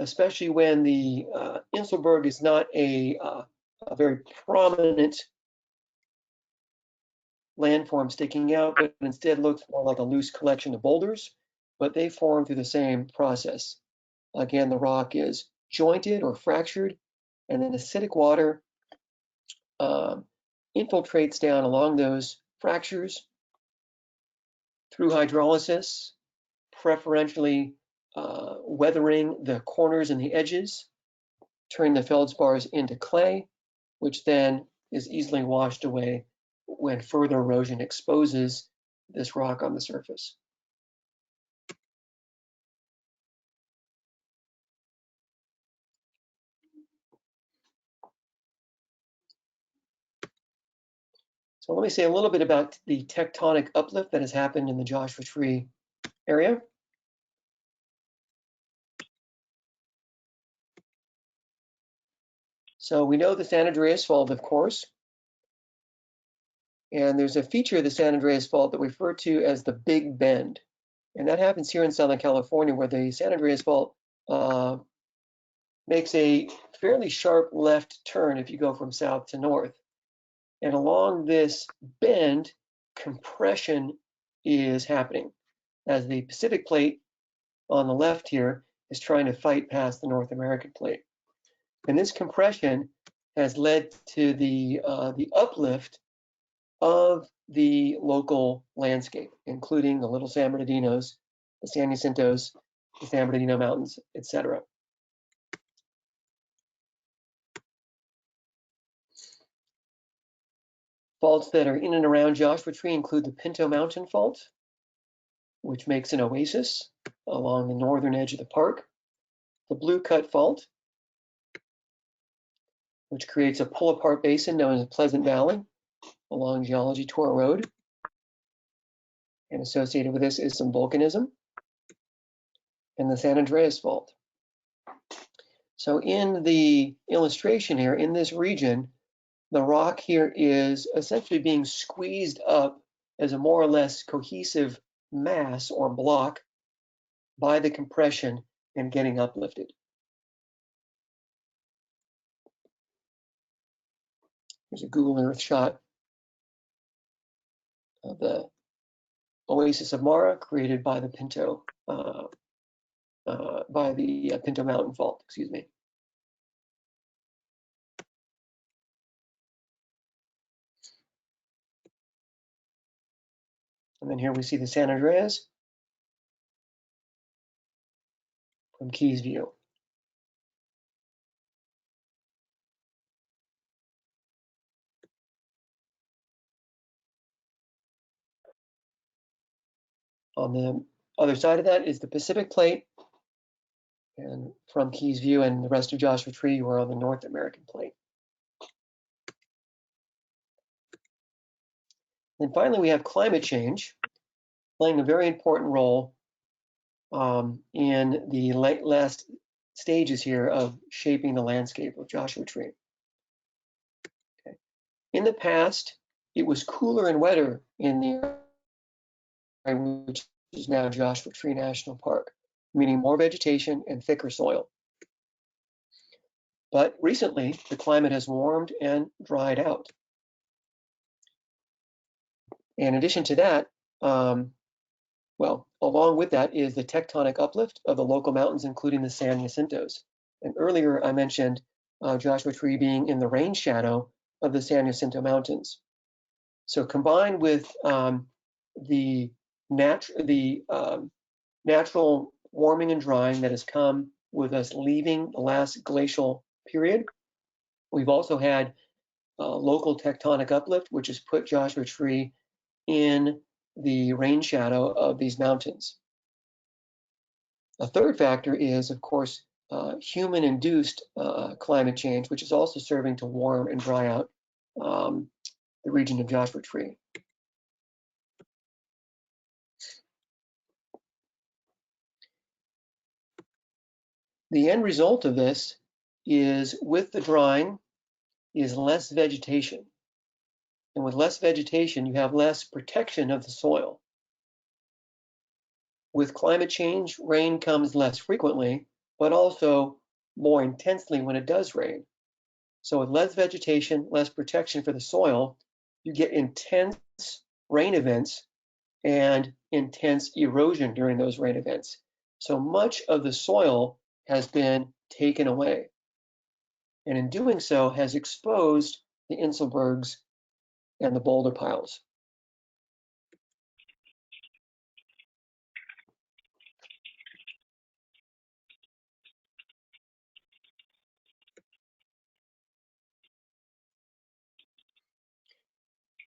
especially when the inselberg is not a very prominent landform sticking out, but instead looks more like a loose collection of boulders, but they form through the same process. Again, the rock is jointed or fractured, and then acidic water infiltrates down along those fractures through hydrolysis, preferentially weathering the corners and the edges, turning the feldspars into clay, which then is easily washed away when further erosion exposes this rock on the surface. So let me say a little bit about the tectonic uplift that has happened in the Joshua Tree area. So we know the San Andreas Fault, of course, and there's a feature of the San Andreas Fault that we refer to as the Big Bend. And that happens here in Southern California, where the San Andreas Fault makes a fairly sharp left turn if you go from south to north. And along this bend compression is happening as the Pacific plate on the left here is trying to fight past the North American plate. And this compression has led to the uplift of the local landscape, including the Little San Bernardinos, the San Jacintos, the San Bernardino Mountains, etc. Faults that are in and around Joshua Tree include the Pinto Mountain Fault, which makes an oasis along the northern edge of the park, the Blue Cut Fault, which creates a pull-apart basin known as Pleasant Valley along Geology Tor Road. And associated with this is some volcanism, and the San Andreas Fault. So in the illustration here, in this region, the rock here is essentially being squeezed up as a more or less cohesive mass or block by the compression and getting uplifted. Here's a Google Earth shot of the Oasis of Mara created by the Pinto Pinto Mountain Fault, excuse me. And then here we see the San Andreas from Keys View. On the other side of that is the Pacific Plate. And from Keys View and the rest of Joshua Tree, you are on the North American Plate. And finally, we have climate change playing a very important role in the last stages here of shaping the landscape of Joshua Tree. Okay. In the past, it was cooler and wetter in the area which is now Joshua Tree National Park, meaning more vegetation and thicker soil. But recently, the climate has warmed and dried out. In addition to that, well, along with that is the tectonic uplift of the local mountains, including the San Jacintos. And earlier I mentioned Joshua Tree being in the rain shadow of the San Jacinto Mountains. So combined with the natural warming and drying that has come with us leaving the last glacial period, we've also had local tectonic uplift, which has put Joshua Tree in the rain shadow of these mountains. A third factor is, of course, human-induced climate change, which is also serving to warm and dry out the region of Joshua Tree. The end result of this is, with the drying, is less vegetation. And with less vegetation, you have less protection of the soil. With climate change, rain comes less frequently, but also more intensely when it does rain. So with less vegetation, less protection for the soil, you get intense rain events and intense erosion during those rain events. So much of the soil has been taken away. And in doing so, has exposed the Inselbergs and the boulder piles.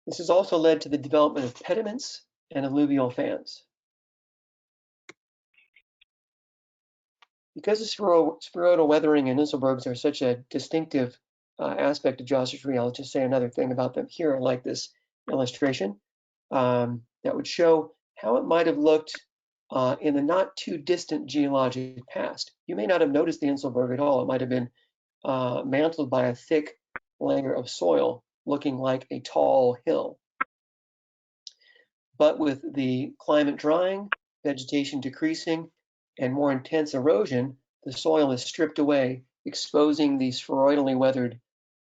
This has also led to the development of pediments and alluvial fans. Because the spheroidal weathering and Inselbergs are such a distinctive aspect of Joshua Tree, I'll just say another thing about them here, like this illustration, that would show how it might have looked in the not too distant geologic past. You may not have noticed the Inselberg at all. It might have been mantled by a thick layer of soil, looking like a tall hill. But with the climate drying, vegetation decreasing, and more intense erosion, the soil is stripped away, exposing these spheroidally weathered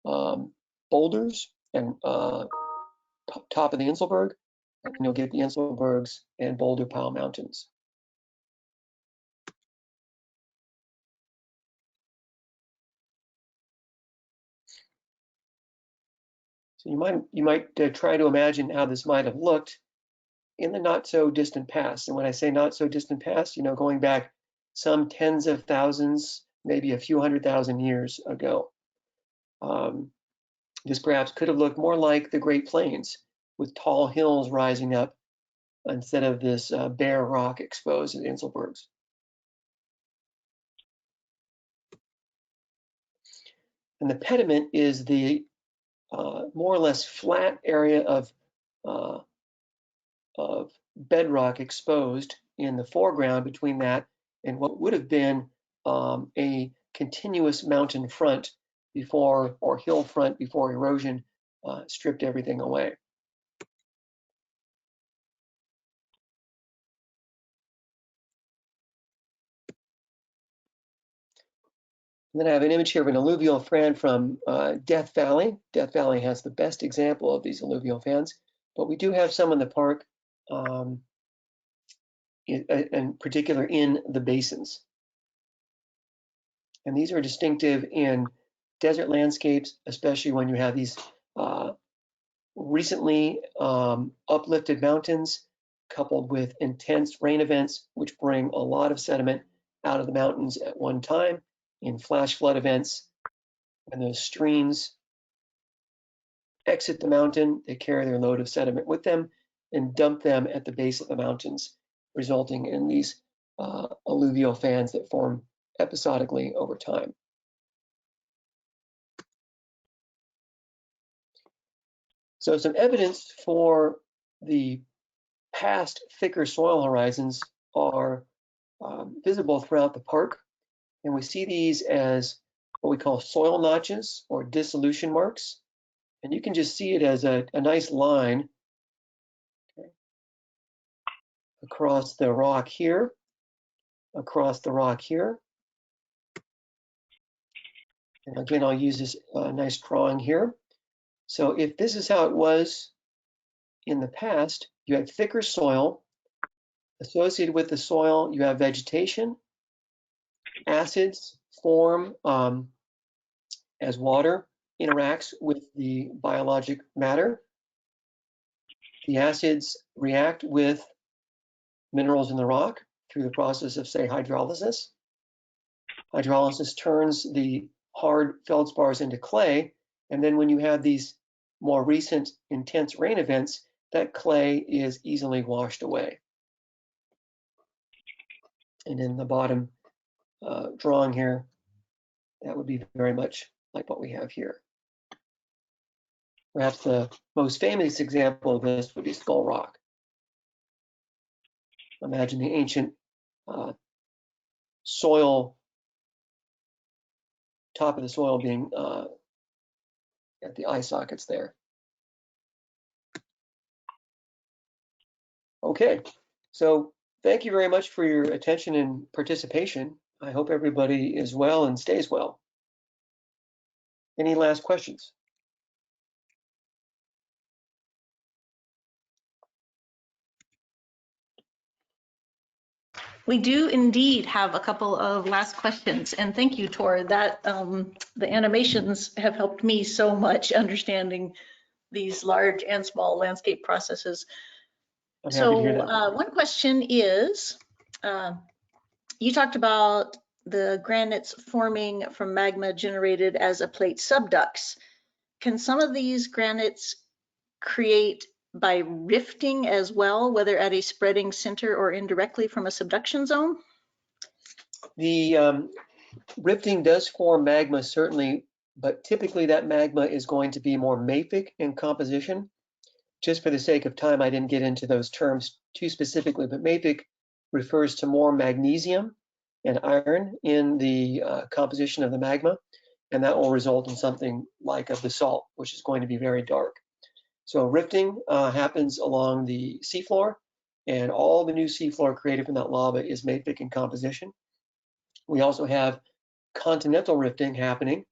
boulders and top of the Inselberg, and you'll get the Inselbergs and Boulder Pile Mountains. So you might try to imagine how this might have looked in the not so distant past. And when I say not so distant past, going back some tens of thousands, maybe a few 100,000 years ago. This perhaps could have looked more like the Great Plains, with tall hills rising up instead of this bare rock exposed at Inselbergs. And the pediment is the more or less flat area of bedrock exposed in the foreground between that and what would have been a continuous mountain front before, or hill front before erosion stripped everything away. And then I have an image here of an alluvial fan from Death Valley. Death Valley has the best example of these alluvial fans, but we do have some in the park, in particular in the basins. And these are distinctive in desert landscapes, especially when you have these recently uplifted mountains coupled with intense rain events, which bring a lot of sediment out of the mountains at one time in flash flood events. When those streams exit the mountain, they carry their load of sediment with them and dump them at the base of the mountains, resulting in these alluvial fans that form episodically over time. So some evidence for the past thicker soil horizons are visible throughout the park. And we see these as what we call soil notches or dissolution marks. And you can just see it as a nice line across the rock here, across the rock here. And again, I'll use this nice drawing here. So if this is how it was in the past, you had thicker soil. Associated with the soil, you have vegetation. Acids form as water interacts with the biologic matter. The acids react with minerals in the rock through the process of, say, hydrolysis. Hydrolysis turns the hard feldspars into clay, and then when you have these more recent intense rain events, that clay is easily washed away. And in the bottom drawing here, that would be very much like what we have here. Perhaps the most famous example of this would be Skull Rock. Imagine the ancient soil, top of the soil being at the eye sockets there. Okay, so thank you very much for your attention and participation. I hope everybody is well and stays well. Any last questions? We do indeed have a couple of last questions, and thank you, Tor. That the animations have helped me so much understanding these large and small landscape processes. So one question is, you talked about the granites forming from magma generated as a plate subducts. Can some of these granites create by rifting as well, whether at a spreading center or indirectly from a subduction zone? The rifting does form magma, certainly, but typically that magma is going to be more mafic in composition. Just for the sake of time, I didn't get into those terms too specifically, but mafic refers to more magnesium and iron in the composition of the magma, and that will result in something like a basalt, which is going to be very dark. So rifting happens along the seafloor, and all the new seafloor created from that lava is mafic in composition. We also have continental rifting happening.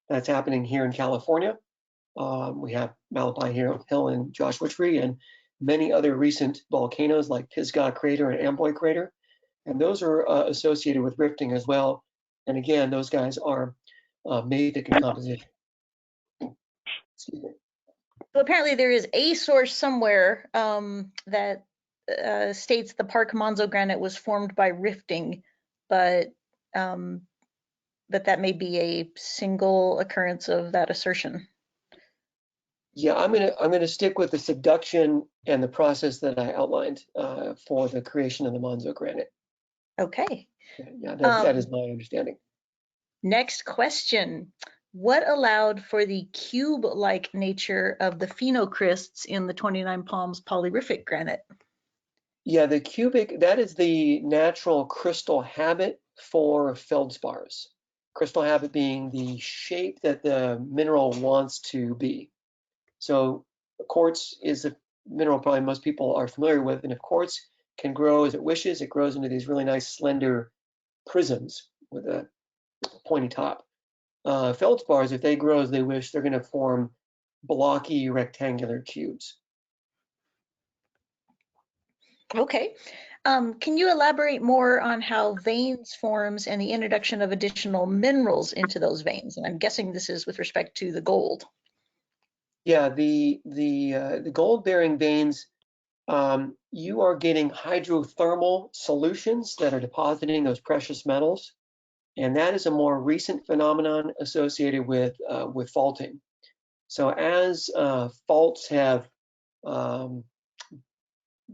That's happening here in California. We have Malachi Hill and Joshua Tree, and many other recent volcanoes like Pisgah Crater and Amboy Crater, and those are associated with rifting as well. And again, those guys are mafic in composition. Excuse me. So apparently there is a source somewhere that states the Park Monzo granite was formed by rifting, but that may be a single occurrence of that assertion. Yeah, I'm gonna stick with the subduction and the process that I outlined for the creation of the Monzo granite. Okay. Yeah, that is my understanding. Next question. What allowed for the cube-like nature of the phenocrysts in the 29 Palms polyrific granite? Yeah, the cubic, that is the natural crystal habit for feldspars. Crystal habit being the shape that the mineral wants to be. So quartz is a mineral probably most people are familiar with, and if quartz can grow as it wishes, it grows into these really nice slender prisms with a pointy top. Feldspars, if they grow as they wish, they're going to form blocky rectangular cubes. Okay. Can you elaborate more on how veins forms and the introduction of additional minerals into those veins? And I'm guessing this is with respect to the gold. Yeah, the gold-bearing veins, you are getting hydrothermal solutions that are depositing those precious metals, and that is a more recent phenomenon associated with faulting. So as faults have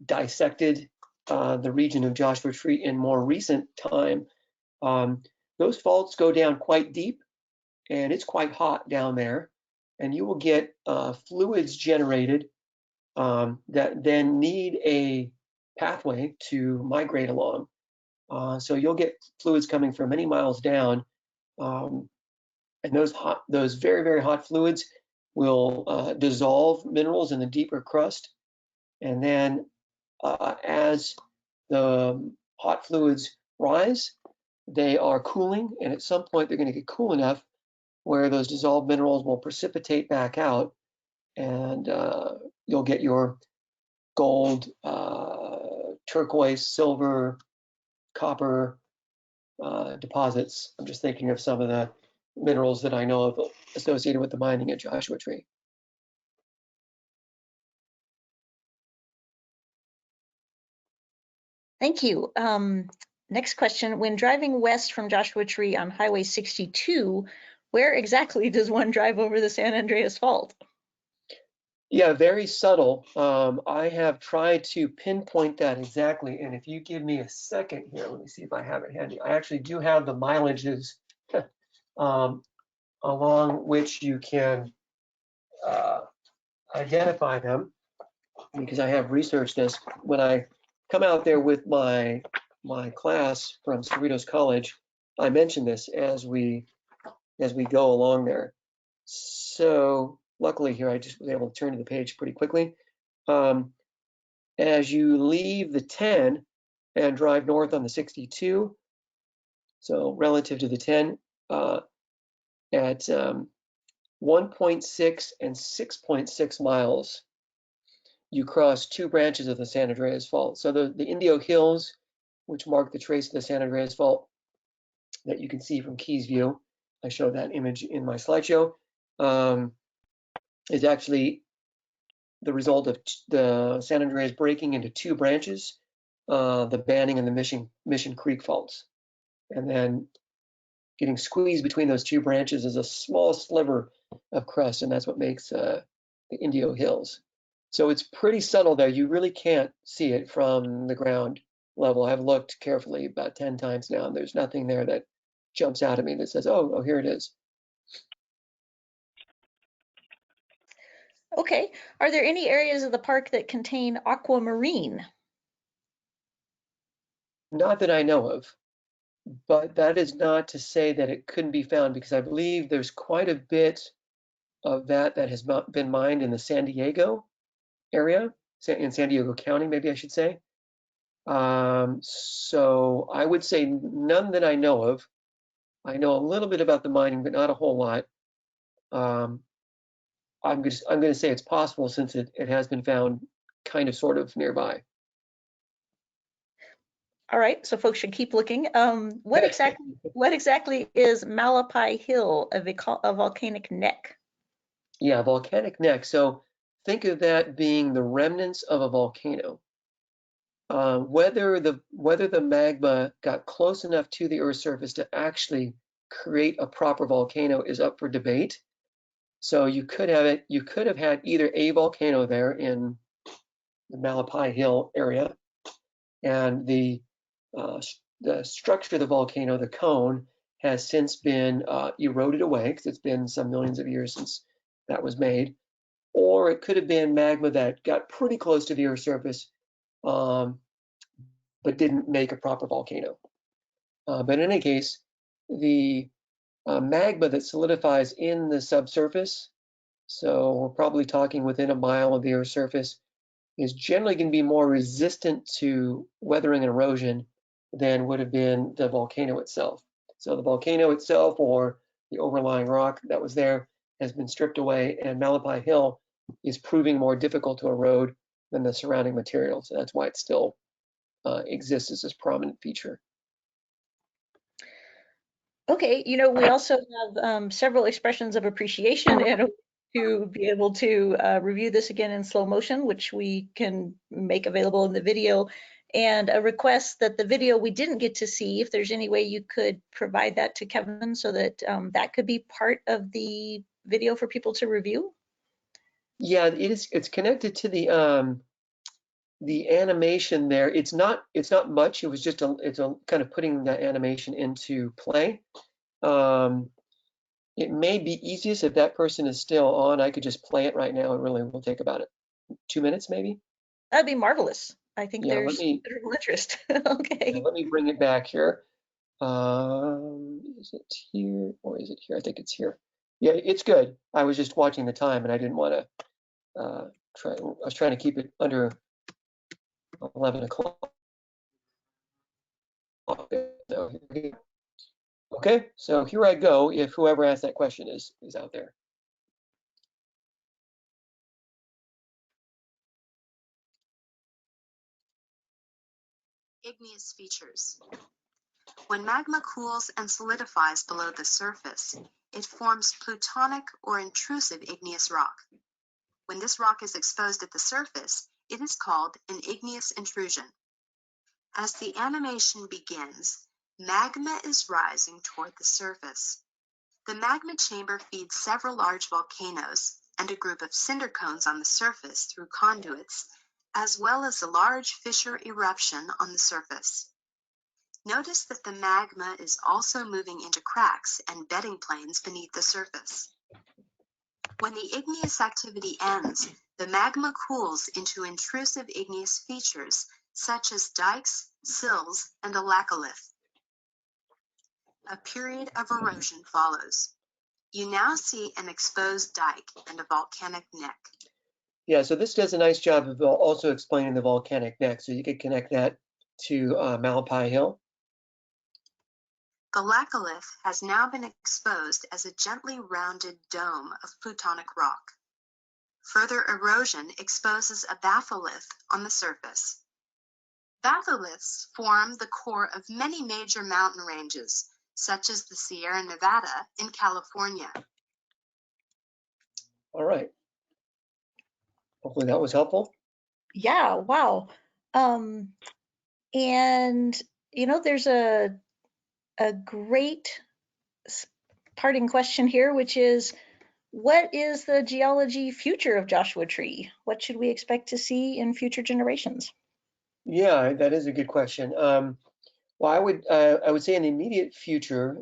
dissected the region of Joshua Tree in more recent time, those faults go down quite deep, and it's quite hot down there, and you will get fluids generated that then need a pathway to migrate along. So you'll get fluids coming from many miles down, and those very, very hot fluids will dissolve minerals in the deeper crust, and then as the hot fluids rise, they are cooling, and at some point they're going to get cool enough where those dissolved minerals will precipitate back out, and you'll get your gold, turquoise, silver, copper deposits. I'm just thinking of some of the minerals that I know of associated with the mining at Joshua Tree. Thank you. Next question. When driving west from Joshua Tree on Highway 62, where exactly does one drive over the San Andreas Fault? Yeah, very subtle. I have tried to pinpoint that exactly, and if you give me a second here, let me see if I have it handy. I actually do have the mileages along which you can identify them, because I have researched this. When I come out there with my class from Cerritos College, I mention this as we go along there. So luckily here, I just was able to turn to the page pretty quickly. As you leave the 10 and drive north on the 62, so relative to the 10, at 1.6 and 6.6 miles, you cross two branches of the San Andreas Fault. So the Indio Hills, which mark the trace of the San Andreas Fault that you can see from Keys View, I showed that image in my slideshow, is actually the result of the San Andreas breaking into two branches, the Banning and the Mission Creek faults. And then getting squeezed between those two branches is a small sliver of crust, and that's what makes the Indio Hills. So it's pretty subtle there. You really can't see it from the ground level. I've looked carefully about 10 times now, and there's nothing there that jumps out at me that says, oh, here it is. Okay. Are there any areas of the park that contain aquamarine? Not that I know of, but that is not to say that it couldn't be found, because I believe there's quite a bit of that has been mined in the San Diego area, in San Diego County, maybe I should say. So I would say none that I know of. I know a little bit about the mining, but not a whole lot. I'm going to say it's possible, since it has been found kind of sort of nearby. All right, so folks should keep looking. What exactly is Malachi Hill, a volcanic neck? Yeah, volcanic neck. So think of that being the remnants of a volcano. Whether the magma got close enough to the Earth's surface to actually create a proper volcano is up for debate. So you could have had either a volcano there in the Malachi Hill area, and the structure of the volcano, the cone, has since been eroded away because it's been some millions of years since that was made. Or it could have been magma that got pretty close to the Earth's surface, but didn't make a proper volcano. But in any case, the magma that solidifies in the subsurface, so we're probably talking within a mile of the Earth's surface, is generally going to be more resistant to weathering and erosion than would have been the volcano itself. So the volcano itself or the overlying rock that was there has been stripped away, and Malachi Hill is proving more difficult to erode than the surrounding material. So that's why it still exists as this prominent feature. Okay, we also have several expressions of appreciation and to be able to review this again in slow motion, which we can make available in the video, and a request that the video we didn't get to see, if there's any way you could provide that to Kevin so that that could be part of the video for people to review. Yeah, it's connected to the animation there. It's not much. It was just it's a kind of putting that animation into play. It may be easiest if that person is still on. I could just play it right now. It really will take about 2 minutes, maybe. That'd be marvelous. I think Yeah, there's considerable interest. Okay. Yeah, let me bring it back here. Is it here or is it here? I think it's here. Yeah, it's good. I was just watching the time and I didn't want to I was trying to keep it under 11 o'clock. Okay, so here I go if whoever asked that question is out there. Igneous features. When magma cools and solidifies below the surface, it forms plutonic or intrusive igneous rock. When this rock is exposed at the surface, it is called an igneous intrusion. As the animation begins, magma is rising toward the surface. The magma chamber feeds several large volcanoes and a group of cinder cones on the surface through conduits, as well as a large fissure eruption on the surface. Notice that the magma is also moving into cracks and bedding planes beneath the surface. When the igneous activity ends, the magma cools into intrusive igneous features such as dikes, sills, and a laccolith. A period of erosion follows. You now see an exposed dike and a volcanic neck. Yeah, so this does a nice job of also explaining the volcanic neck, so you could connect that to Malachi Hill. The laccolith has now been exposed as a gently rounded dome of plutonic rock. Further erosion exposes a batholith on the surface. Batholiths form the core of many major mountain ranges, such as the Sierra Nevada in California. All right. Hopefully that was helpful. Yeah, wow. And there's a great parting question here, which is, what is the geology future of Joshua Tree? What should we expect to see in future generations? Yeah, that is a good question. Well, I would say in the immediate future,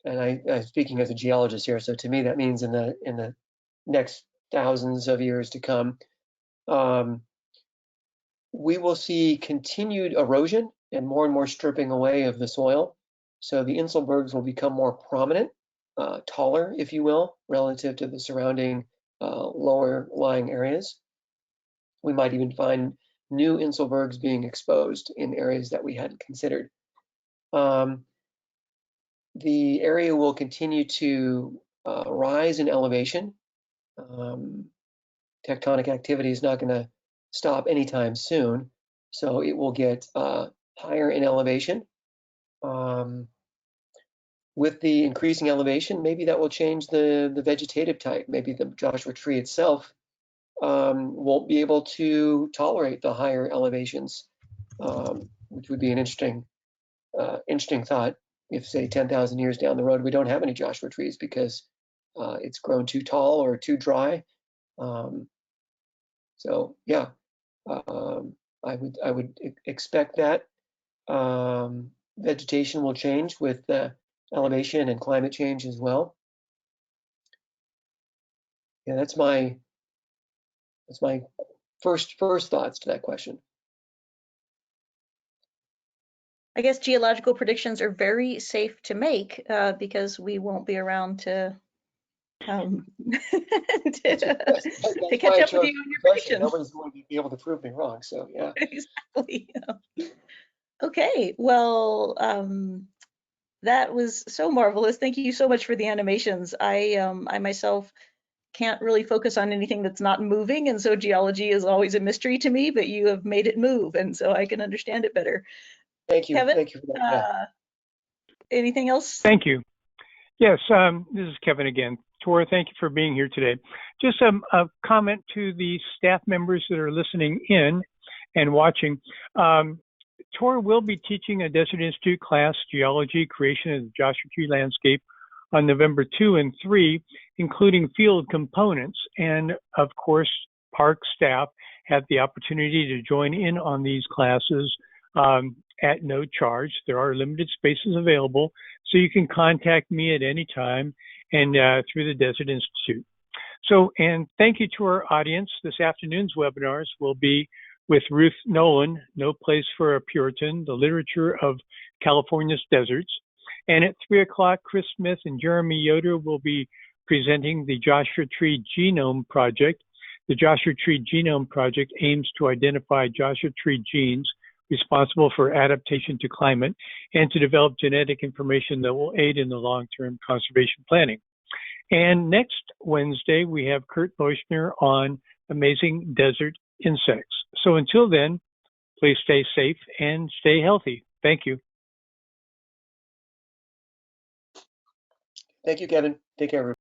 and I'm speaking as a geologist here, so to me that means in the next thousands of years to come, we will see continued erosion and more stripping away of the soil. So the Inselbergs will become more prominent, taller, if you will, relative to the surrounding lower lying areas. We might even find new Inselbergs being exposed in areas that we hadn't considered. The area will continue to rise in elevation. Tectonic activity is not going to stop anytime soon. So it will get higher in elevation. With the increasing elevation, maybe that will change the vegetative type. Maybe the Joshua Tree itself won't be able to tolerate the higher elevations, which would be an interesting thought. If, say, 10,000 years down the road, we don't have any Joshua trees because it's grown too tall or too dry. So yeah, I would expect that vegetation will change with elevation and climate change as well. Yeah, that's my first thoughts to that question. I guess geological predictions are very safe to make because we won't be around to catch up with you on your predictions. Nobody's going to be able to prove me wrong, so yeah. Exactly. Okay, well, that was so marvelous. Thank you so much for the animations. I myself can't really focus on anything that's not moving, and so geology is always a mystery to me, but you have made it move, and so I can understand it better. Thank you. Kevin, thank you for that. Yeah. Anything else? Thank you. Yes, this is Kevin again. Tor, thank you for being here today. Just a comment to the staff members that are listening in and watching. Tor will be teaching a Desert Institute class, Geology, Creation of the Joshua Tree Landscape, on November 2 and 3, including field components. And of course, park staff have the opportunity to join in on these classes at no charge. There are limited spaces available, so you can contact me at any time and through the Desert Institute. So, and thank you to our audience. This afternoon's webinars will be with Ruth Nolan, No Place for a Puritan, The Literature of California's Deserts. And at 3 o'clock, Chris Smith and Jeremy Yoder will be presenting the Joshua Tree Genome Project. The Joshua Tree Genome Project aims to identify Joshua Tree genes responsible for adaptation to climate and to develop genetic information that will aid in the long-term conservation planning. And next Wednesday, we have Kurt Boechner on amazing desert insects. So until then, please stay safe and stay healthy. Thank you. Thank you, Kevin. Take care, everyone.